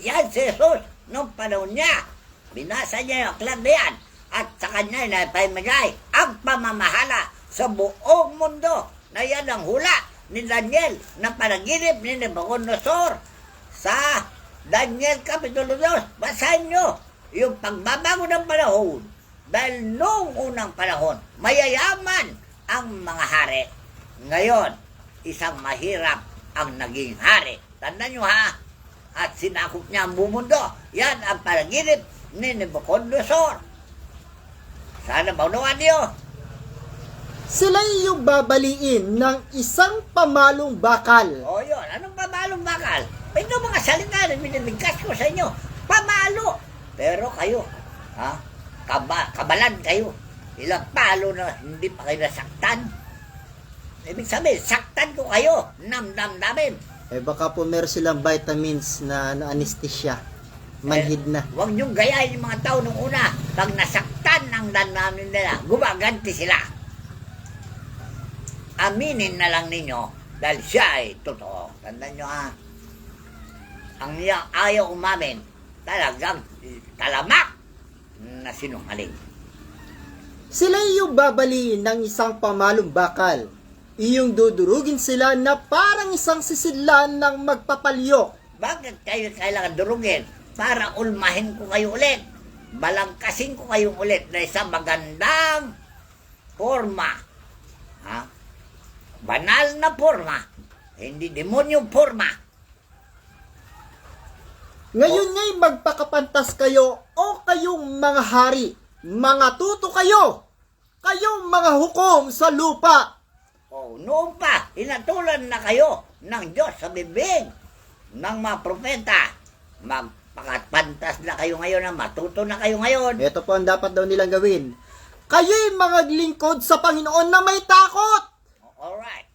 Yan si Jesus, nung panahon niya, binasa niya yung aklat na yan. At sa kanya na paimagay ang pamamahala sa buong mundo. Na yan ang hula ni Daniel na panaginip ni Nebuchadnezzar sa Daniel Kapitulo 2. Basahin nyo yung pagbabago ng panahon. Dahil noong unang panahon, mayayaman ang mga hari. Ngayon, isang mahirap ang naging hari. Tandaan nyo, ha? At sinakop niya ang buong mundo. Yan ang panaginip ni Nebuchadnezzar. Sana maunawaan niyo. Sila iyong babaliin ng isang pamalong bakal. O yun, anong pamalong bakal? Ito mga salita na binibigkas ko sa inyo. Pamalo. Pero kayo, ha? Kabalan kayo. Ilang palo na hindi pa kayo nasaktan. Ibig sabihin, saktan ko kayo. Namdam-damin. Baka po meron silang vitamins na anesthesia. Manhid na. Huwag niyong gayahin yung mga tao nung una. Pag nasaktan ang damdamin nila, gumaganti sila. aminin na lang ninyo dahil siya ay totoo. Tandaan nyo ha, ang niya ayaw umamin, talagang talamak na sinungaling. Sila iyong babaliin ng isang pamalong bakal. Iyong dudurugin sila na parang isang sisidlan ng magpapalyo. Bakit kayo kailangan durugin? Para ulmahin ko kayo ulit. Balangkasin ko kayo ulit na isang magandang forma. Ha? Banal na forma. Hindi demonyong forma. Ngayon nga'y magpakapantas kayo o kayong mga hari. Mga tuto kayo. Kayong mga hukom sa lupa. O, noon pa, inatulan na kayo ng Diyos sa bibig ng mga propeta. Magpakapantas na kayo ngayon, na matuto na kayo ngayon. Ito po ang dapat daw nilang gawin. Kayo'y mga lingkod sa Panginoon na may takot. Alright.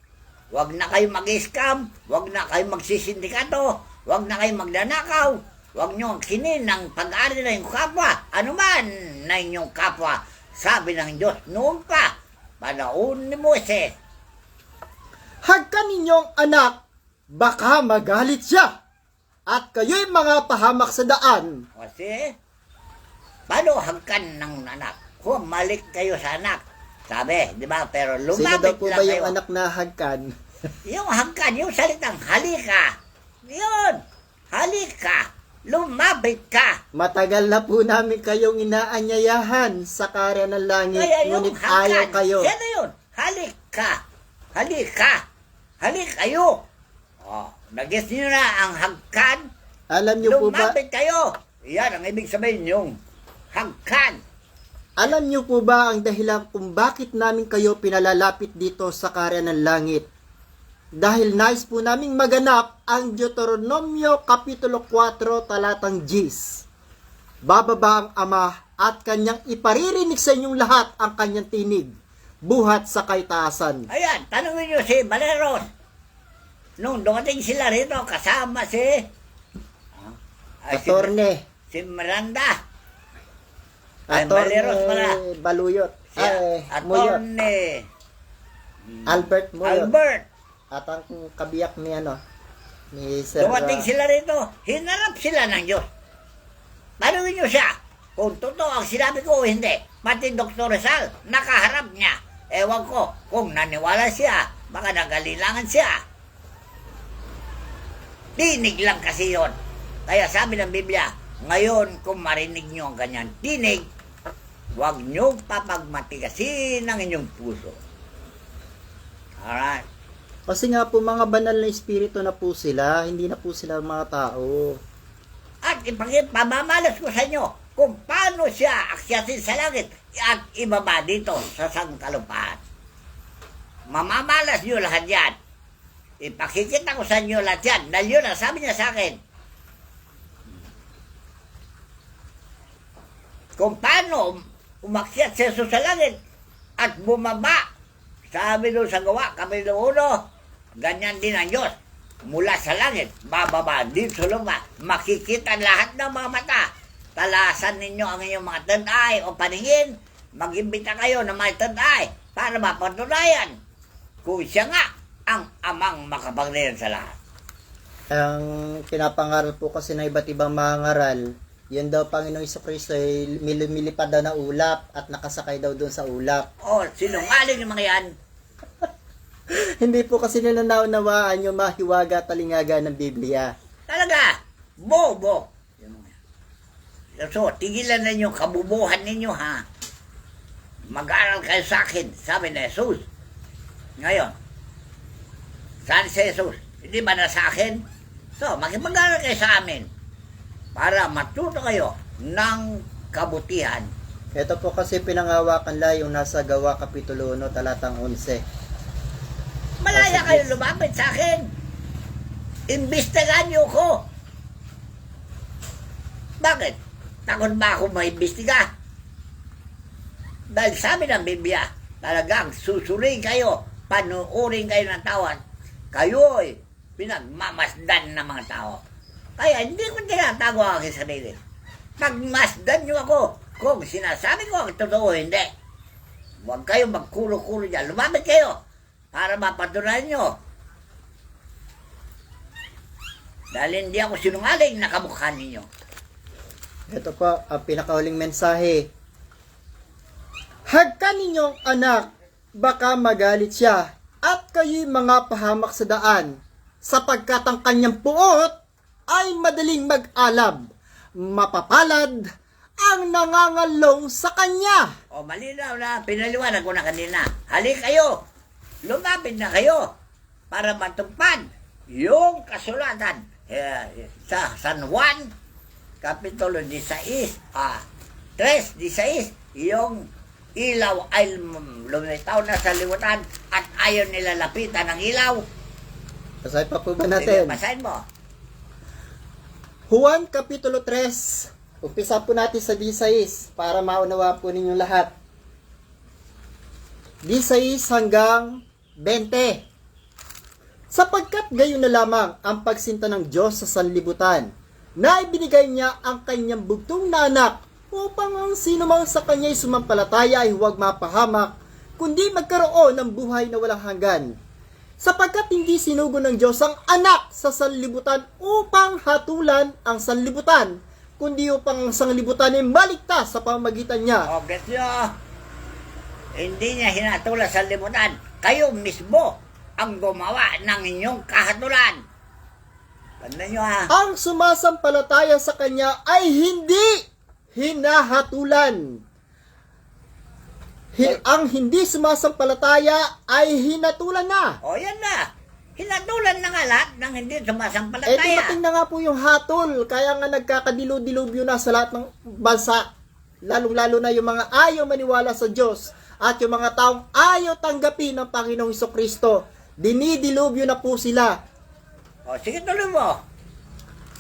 Huwag na kayo mag-scam, huwag na kayo magsisindikato, huwag na kayo magnanakaw, huwag nyo kinin ng pag-ari na inyong kapwa, anuman na inyong kapwa. Sabi ng Diyos noon pa, panahon ni Moises. Hagkan ninyong anak, baka magalit siya. At kayo'y mga pahamak sa daan. Kasi, paano hagkan ng anak? Kung malik kayo sa anak, sabi, di ba? Pero Sino daw lumapit po lang ba kayo. yung anak na hagkan? Yung hagkan, yung salitang halika. Yun, halika. Lumapit ka. Matagal na po namin kayong inaanyayahan sa karya ng langit, Kaya yung ngunit ayaw hagkan, kayo. sino yun? Halika. Halika. Halik kayo. Oh, nag-guess nyo na ang hagkan. Alam niyo po ba, Lumapit kayo. Yan ang ibig sabihin yung hagkan. alam niyo po ba ang dahilan kung bakit namin kayo pinalalapit dito sa karya ng langit? Dahil nais po naming maganap ang Deuteronomio Kapitulo 4 talatang 10. Bababa ang Ama at kanyang iparirinig sa inyong lahat ang kanyang tinig, buhat sa kaitaasan. Ayan, tanungin nyo si Valeros. Nung dumating sila rito, kasama si Atorne, si Miranda. Ay, Atorne Valeros pala. Baluyot, Siya, Muyot, Atty. Albert Muyot, Albert. at ang kabiyak ni ni Sir Dumating sila rito, hinarap sila ng Diyos. Tanungin nyo siya kung totoo ang sinabi ko o hindi. Pati Dr. Rizal, nakaharap niya. Ewan ko kung naniwala siya, baka nagalilangan siya. Tinig lang kasi yon. Kaya sabi ng Biblia, ngayon kung marinig nyo ang ganyan tinig, huwag nyo papagmatigasin ang inyong puso. Alright. Kasi nga po mga banal na espiritu na po sila, hindi na po sila mga tao. At ipamamalas ko sa inyo kung paano siya akyasin sa langit at ibaba dito sa sangkalupaan. Mamamalas nyo lahat yan. Ipakikita ko sa inyo lahat yan. Dahil yun ang sabi niya sa akin. Kung paano umakyat si Jesus sa langit at bumaba. Sabi doon sa gawa, Kapitulo 1, ganyan din ang Diyos. Mula sa langit, bababa dito sa lupa. Makikita lahat ng mga mata. Talasan ninyo ang inyong mga third eye o paningin. Mag-imbita kayo ng mga third eye para mapatunayan kung siya nga ang amang makapangyarihan sa lahat. Ang pinapangaral po kasi ng iba't ibang mga ngaral, yun daw Panginoong Jesucristo ay lumilipad daw na ulap at nakasakay daw doon sa ulap. O, sinungaling yung mga yan. Hindi po kasi nila naunawaan yung mahiwaga talingaga ng Biblia. Talaga, bobo. So, tigilan na yung kabubuhan ninyo, ha? Mag-aral kayo sa akin, sabi ni Jesus. Ngayon, saan si Jesus? Hindi ba na sa akin? So, mag-aral kayo sa amin para matuto kayo ng kabutihan. Ito po kasi pinangawakan la yung nasa Gawa Kapitulo 1 talatang 11. Malaya kayo lumapit sa akin. Imbestigahan niyo ko. Bakit? Takot ba ako maimbestiga? Dahil sabi ng Biblia, talagang susurin kayo, panuurin kayo ng tawad. Kayo'y pinagmamasdan ng mga tao. Kaya hindi ko tinatago ang aking sarili. Pagmasdan niyo ako kung sinasabi ko ang totoo o hindi. Huwag kayong magkulo-kulo dyan. Lumapit kayo. para mapatunayan nyo. Dahil hindi ako sinungaling na kamukha ninyo. Ito po ang pinakahuling mensahe. Hagkan ninyong anak, baka magalit siya, at kayo'y mga pahamak sa daan, sapagkat ang kanyang puot ay madaling mag-alab, mapapalad ang nangangalong sa kanya. O malinaw na, pinaliwanag ko na kanina. Halik kayo, lumapit na kayo, para matupad yung kasulatan sa San Juan, Kapitulo 16, 3:16, yung ilaw ay lumitaw na sa liwatan at ayaw nila lapitan ng ilaw. Basahin pa po ba Sige, natin? basahin mo. Juan Kapitulo 3, umpisa po natin sa 16 para maunawa po ninyo lahat. 16 hanggang 20. Sapagkat gayon na lamang ang pagsinta ng Diyos sa sanlibutan, na ibinigay niya ang kanyang bugtong na anak, upang ang sino mang sa kanya'y sumampalataya ay huwag mapahamak, kundi magkaroon ng buhay na walang hanggan. Sapagkat hindi sinugo ng Diyos ang anak sa sanlibutan upang hatulan ang sanlibutan, kundi upang ang sanlibutan ay maligtas sa pamamagitan niya. O, bet nyo, hindi niya hinatulan sa libutan. Kayo mismo ang gumawa ng inyong kahatulan. Tandaan nyo ha. Ang sumasampalataya sa kanya ay hindi hinahatulan. Ang hindi sumasampalataya ay hinatulan na. O yan na. Hinatulan na nga lahat ng hindi Eh, sumasampalataya. dumating na nga po yung hatol. Kaya nga nagkakadilubyo na sa lahat ng bansa. Lalong-lalo na yung mga ayaw maniwala sa Diyos at yung mga taong ayaw tanggapin ng Panginoong Hesukristo. Dinidilubyo na po sila. O sige, tuloy mo.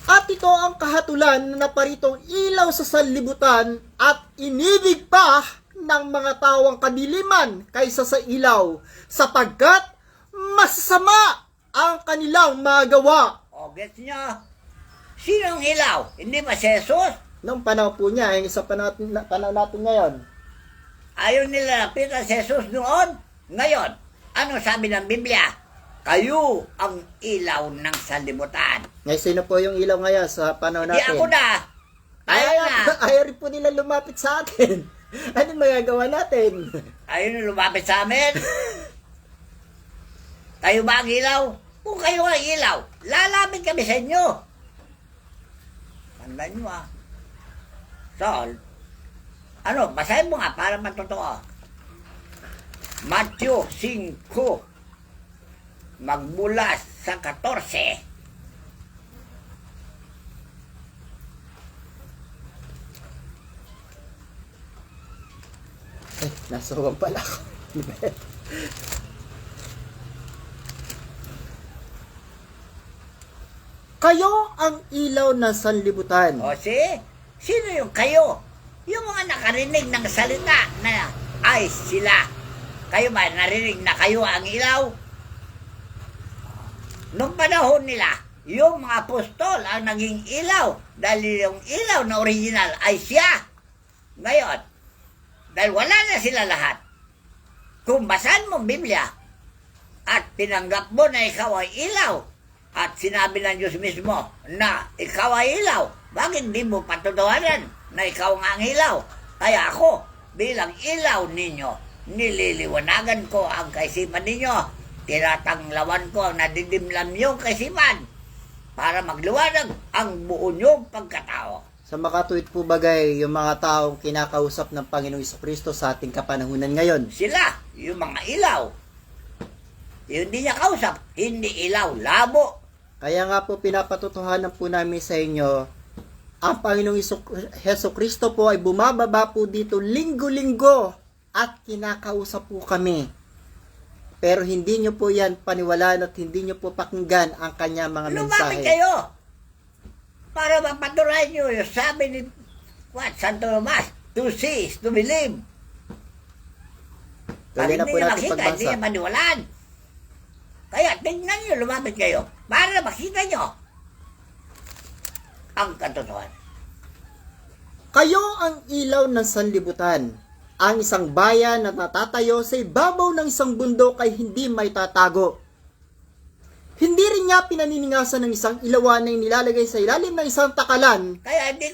At ito ang kahatulan na naparitong ilaw sa sanlibutan at inibig pa ng mga tawang kadiliman kaysa sa ilaw, sapagkat masasama ang kanilang magawa. O gets nyo. Sinong ilaw? Hindi ba si Jesus? Noong panahon po niya, yung sa panahon natin ngayon. Ayaw nila lapitan si Jesus noon. Ngayon, ano sabi ng Biblia? Kayo ang ilaw ng sanlibutan. Ngayon, sino po yung ilaw ngayon sa panahon Hindi natin? ako na. Ayaw na. Ayaw rin po nila lumapit sa atin. Anong magagawa natin? Ayaw na lumapit sa amin. Kayo ba ang ilaw? Kung kayo ang ilaw, lalapit kami sa inyo. Tandaan nyo ah. So, ano, basahin mo nga para matotoo. Matthew 5, magmula sa 14. Nasuwang pala ako. Kayo ang ilaw ng sanlibutan. O sino yung kayo? Yung mga nakarinig ng salita na ay sila. Kayo ba narinig na kayo ang ilaw? Noong panahon nila, yung mga apostol ang naging ilaw dahil yung ilaw na original ay siya. Ngayon, dahil wala na sila lahat, kung basahan mo Biblia at tinanggap mo na ikaw ay ilaw at sinabi ng Diyos mismo na ikaw ay ilaw, bakit di mo patutuhanan na ikaw nga ang ilaw? Kaya ako, bilang ilaw ninyo, nililiwanagan ko ang kaisipan ninyo, tinatanglawan ko ang nadidimlam yung kaisipan para magliwanag ang buo niyong pagkatao. Sa makatuwid po bagay yung mga taong kinakausap ng Panginoong Hesukristo sa ating kapanahunan ngayon. Sila, yung mga ilaw. Yung hindi niya kausap, hindi ilaw, labo. Kaya nga po pinapatutuhanan po namin sa inyo, ang Panginoong Hesukristo po ay bumababa po dito linggo-linggo at kinakausap po kami. Pero hindi nyo po yan paniwalaan at hindi nyo po pakinggan ang kanya mga Lumapit mensahe. kayo para mapatunayan nyo yung sabi ni Santo Tomas, to see is to believe. Pag Tuloy na hindi po niya natin makita, hindi niya pagbasa. maniwalaan. Kaya tingnan nyo, lumapit kayo para makita nyo ang katotohanan. Kayo ang ilaw ng sanlibutan. Ang isang bayan na natatayo sa ibabaw ng isang bundok ay hindi may tatago. Hindi rin niya pinaniningasan ng isang ilawan na inilalagay sa ilalim ng isang takalan. Kaya hindi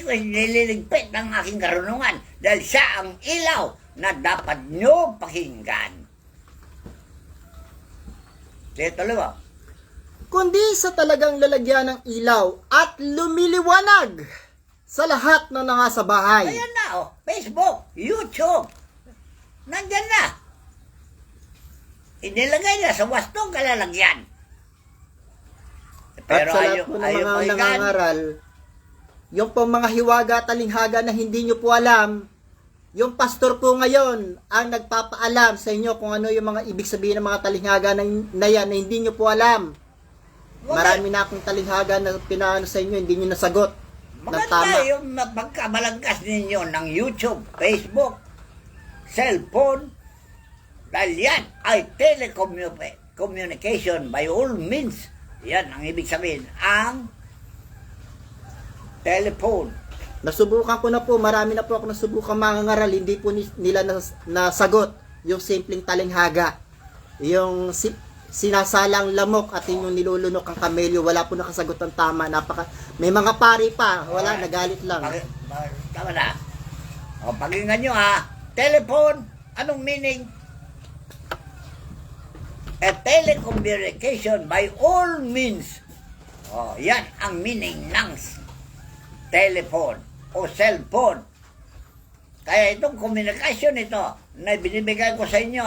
ko nililigpit ng aking karunungan dahil siya ang ilaw na dapat nyo pakinggan. Sige, tuloy mo. Kundi sa talagang lalagyan ng ilaw at lumiliwanag sa lahat ng nasa bahay. Ayan na, oh. Facebook, YouTube. Nandyan na. Inilagay na sa wastong kalalagyan. At sa lahat po ng mga nangangaral, yung po mga hiwaga at talinghaga na hindi nyo po alam, yung pastor po ngayon ang nagpapaalam sa inyo kung ano yung mga ibig sabihin ng mga talinghaga na yan na hindi nyo po alam. Marami na akong talinghaga na pinaano sa inyo, hindi nyo nasagot ng tama. Maganda yung pagkabalangkas ninyo ng YouTube, Facebook, cellphone, dahil yan ay telecommunication by all means. Yan ang ibig sabihin, ang telephone. Nasubukan ko na po, marami na po ako nasubukan mga ngaral, hindi po nila nasagot yung simpleng talinghaga. Yung sinasalang lamok at yung nilulunok ang kamelyo, wala po nakasagot ng tama. May mga pari pa, wala, nagalit lang. Tama na. O, pakinggan nyo ha. Telephone, anong meaning? A telecommunication by all means. O, yan ang meaning ng telephone o cellphone. Kaya itong komunikasyon ito na binibigay ko sa inyo,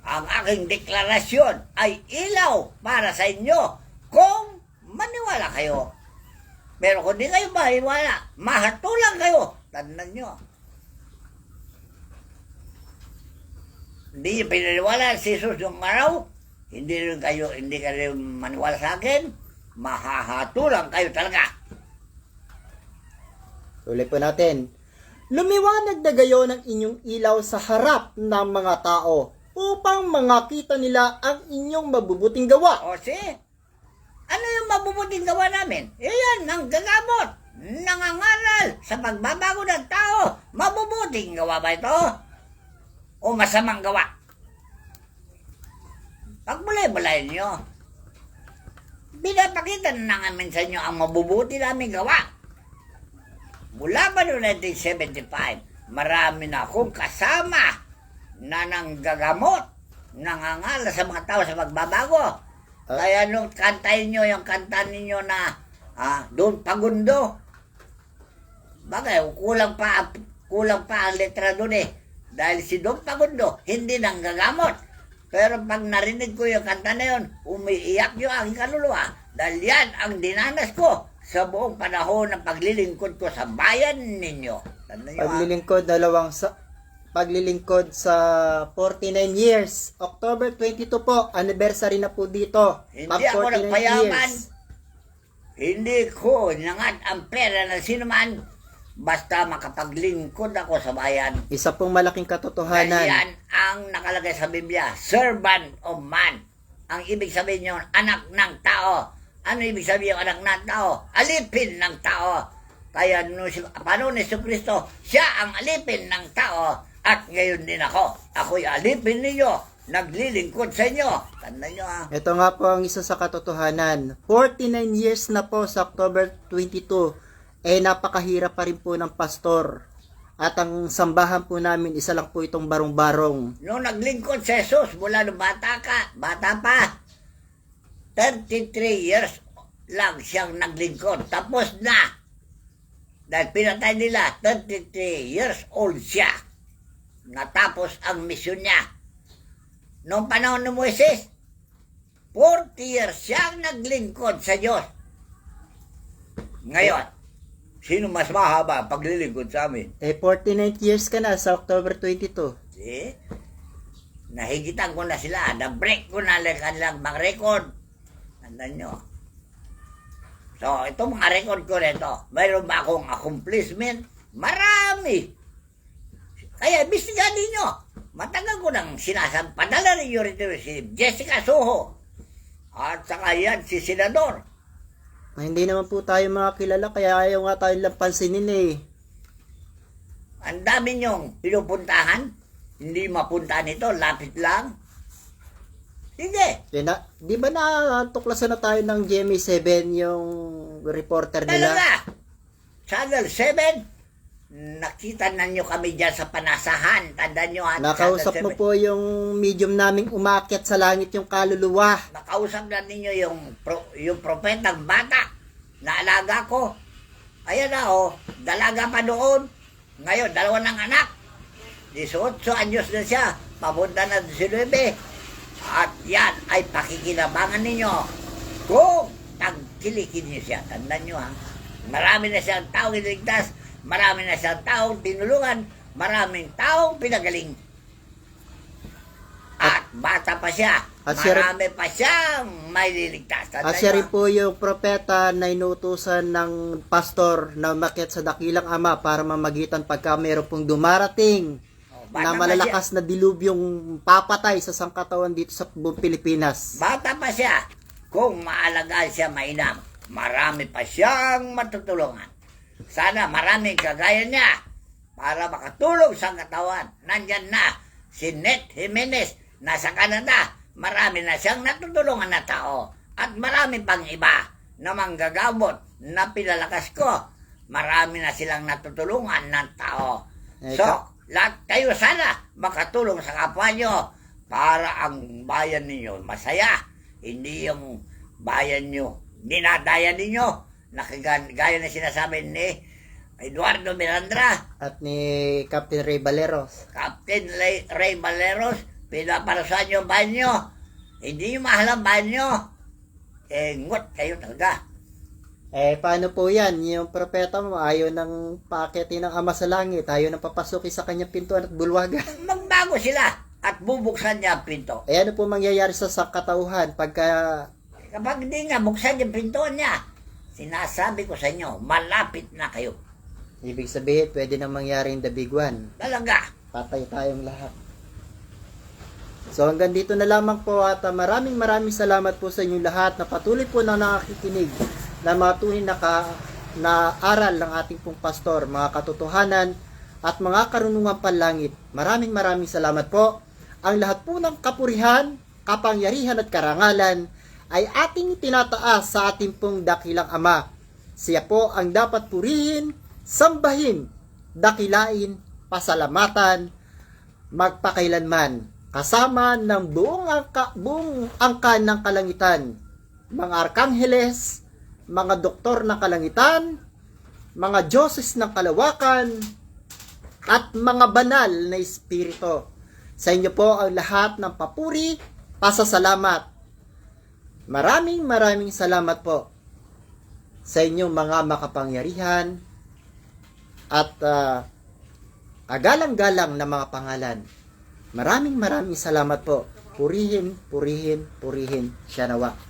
ang aking deklarasyon ay ilaw para sa inyo kung maniwala kayo. Pero kung di kayo maniwala, mahatulan kayo. Tandaan nyo. Hindi nyo pinaniwala si Jesus yung araw, hindi kayo maniwala sa akin, mahahatulan kayo talaga. Ulit po natin. Lumiwanag na gayon ang inyong ilaw sa harap ng mga tao upang makita nila ang inyong mabubuting gawa. O si, ano yung mabubuting gawa namin? Iyan, ang gagamot, nangangaral sa pagbabago ng tao. Mabubuting gawa ba ito? O masamang gawa? Pagbulay-bulay nyo, pinapakita na namin sa inyo ang mabubuti namin gawa. Mula pa noong 1975, marami na akong kasama na nanggagamot, nangangala sa mga tao sa pagbabago. Kaya nung kantahin nyo yung kanta ninyo na doon Pagundo, bagay, kulang pa ang letra doon eh. Dahil si Don Pagundo, hindi nanggagamot. Pero pag narinig ko yung kanta na yun, umiiyak yung aking kaluluwa. Dahil yan ang dinanas ko sa buong panahon ng paglilingkod ko sa bayan ninyo. Paglilingkod sa 49 years. October 22 po, anniversary na po dito. Hindi ako nagpayaman. Hindi ko nangat ang pera ng sinuman basta makapaglingkod ako sa bayan. Isa pong malaking katotohanan. Dahil yan ang nakalagay sa Biblia, servant of man. Ang ibig sabihin yun, anak ng tao. Ano ibig sabihin yung anak ng tao? Alipin ng tao. Kaya paano ni Jesucristo, siya ang alipin ng tao at ngayon din ako. Ako'y alipin ninyo, naglilingkod sa inyo. Tandaan nyo ha. Ito nga po ang isa sa katotohanan. 49 years na po sa October 22, napakahirap pa rin po ng pastor. At ang sambahan po namin, isa lang po itong barong-barong. Nung naglingkod si Jesus, mula nung bata pa, 33 years lang siyang naglingkod. Tapos na. Dahil pinatay nila, 33 years old siya. Natapos ang misyon niya. Noong panahon ni Moises, 40 years siyang naglingkod sa Diyos. Ngayon, sino mas mahaba ang paglilingkod sa amin? 49 years ka na sa October 22. See? Nahigitan ko na sila. Na-break ko na kanilang mga record. Tandaan nyo. So, itong mga record ko rito, mayroon ba akong accomplishment? Marami. Kaya, bisigan ninyo. Matagal ko nang padala ninyo rito si Jessica Soho. At saka yan, si Senador. Hindi naman po tayo mga kilala, kaya ayaw nga tayo lang pansinin eh. Ang dami niyong pinupuntahan. Hindi mapuntahan ito, lapit lang. Sige. Di ba natuklasan na tayo ng GMA7 yung reporter nila? Talaga. Channel 7. Nakita na nyo kami dyan sa panasahan. Tandaan nyo ha. Nakausap mo Channel 7. po yung medium naming umakyat sa langit yung kaluluwa. Nakausap na ninyo yung propetang bata na alaga ko. Ayan na dalaga pa doon. Ngayon, 2 ng anak. 18 anyos na siya. Papunta na 19. At yan ay pakikinabangan ninyo kung tagkilikin niyo siya. Tandaan nyo ha. Marami na siyang taong iligtas. Marami na siyang taong tinulungan. Maraming taong pinagaling. At bata pa siya. At siya Marami pa siyang may liligtas. At siya rin po yung propeta na inutusan ng pastor na umakyat sa dakilang ama para mamagitan pagka meron pong dumarating na malalakas na dilubyong papatay sa sangkatawan dito sa buong Pilipinas. Bata pa siya. Kung maalagaan siya mainam, marami pa siyang matutulungan. Sana maraming kagaya niya para makatulong sa katawan. Nandyan na si Net Jimenez, nasa Canada. Marami na siyang natutulungan na tao. At marami pang iba na manggagamot na pinalakas ko. Marami na silang natutulungan ng tao. So, lahat kayo sana makatulong sa kapwa nyo para ang bayan ninyo masaya. Hindi yung bayan nyo dinadaya ninyo. Gaya na sinasabi ni Eduardo Miranda at ni Captain Ray Valeros. Captain Ray Valeros, pinaparusahan nyo ang bayan nyo. Hindi nyo mahal ang bayan nyo. Ngot kayo talaga. Paano po yan? Yung propeta mo ayaw ng paakitin ng ama sa langit, ayaw ng papasukin sa kanyang pintuan at bulwagan. Magbago sila at bubuksan niya ang pinto. Ano po mangyayari sa sangkatauhan pagka... Kapag hindi nga buksan yung pintuan niya, sinasabi ko sa inyo, malapit na kayo. Ibig sabihin, pwede na mangyari yung the big one. Talaga. Patay tayong lahat. So hanggang dito na lamang po at maraming salamat po sa inyong lahat na patuloy po na nakikinig na mga tunay na aral ng ating pong pastor, mga katotohanan at mga karunungan panlangit. Maraming salamat po. Ang lahat po ng kapurihan, kapangyarihan at karangalan ay ating tinataas sa ating pong dakilang Ama. Siya po ang dapat purihin, sambahin, dakilain, pasalamatan, magpakailanman, kasama ng buong angkan ng kalangitan, mga arkangheles, mga doktor ng kalangitan, mga Diyoses ng kalawakan, at mga banal na espiritu. Sa inyo po ang lahat ng papuri, pasasalamat. Maraming salamat po sa inyong mga makapangyarihan at kagalang-galang na mga pangalan. Maraming salamat po. Purihin siya nawa.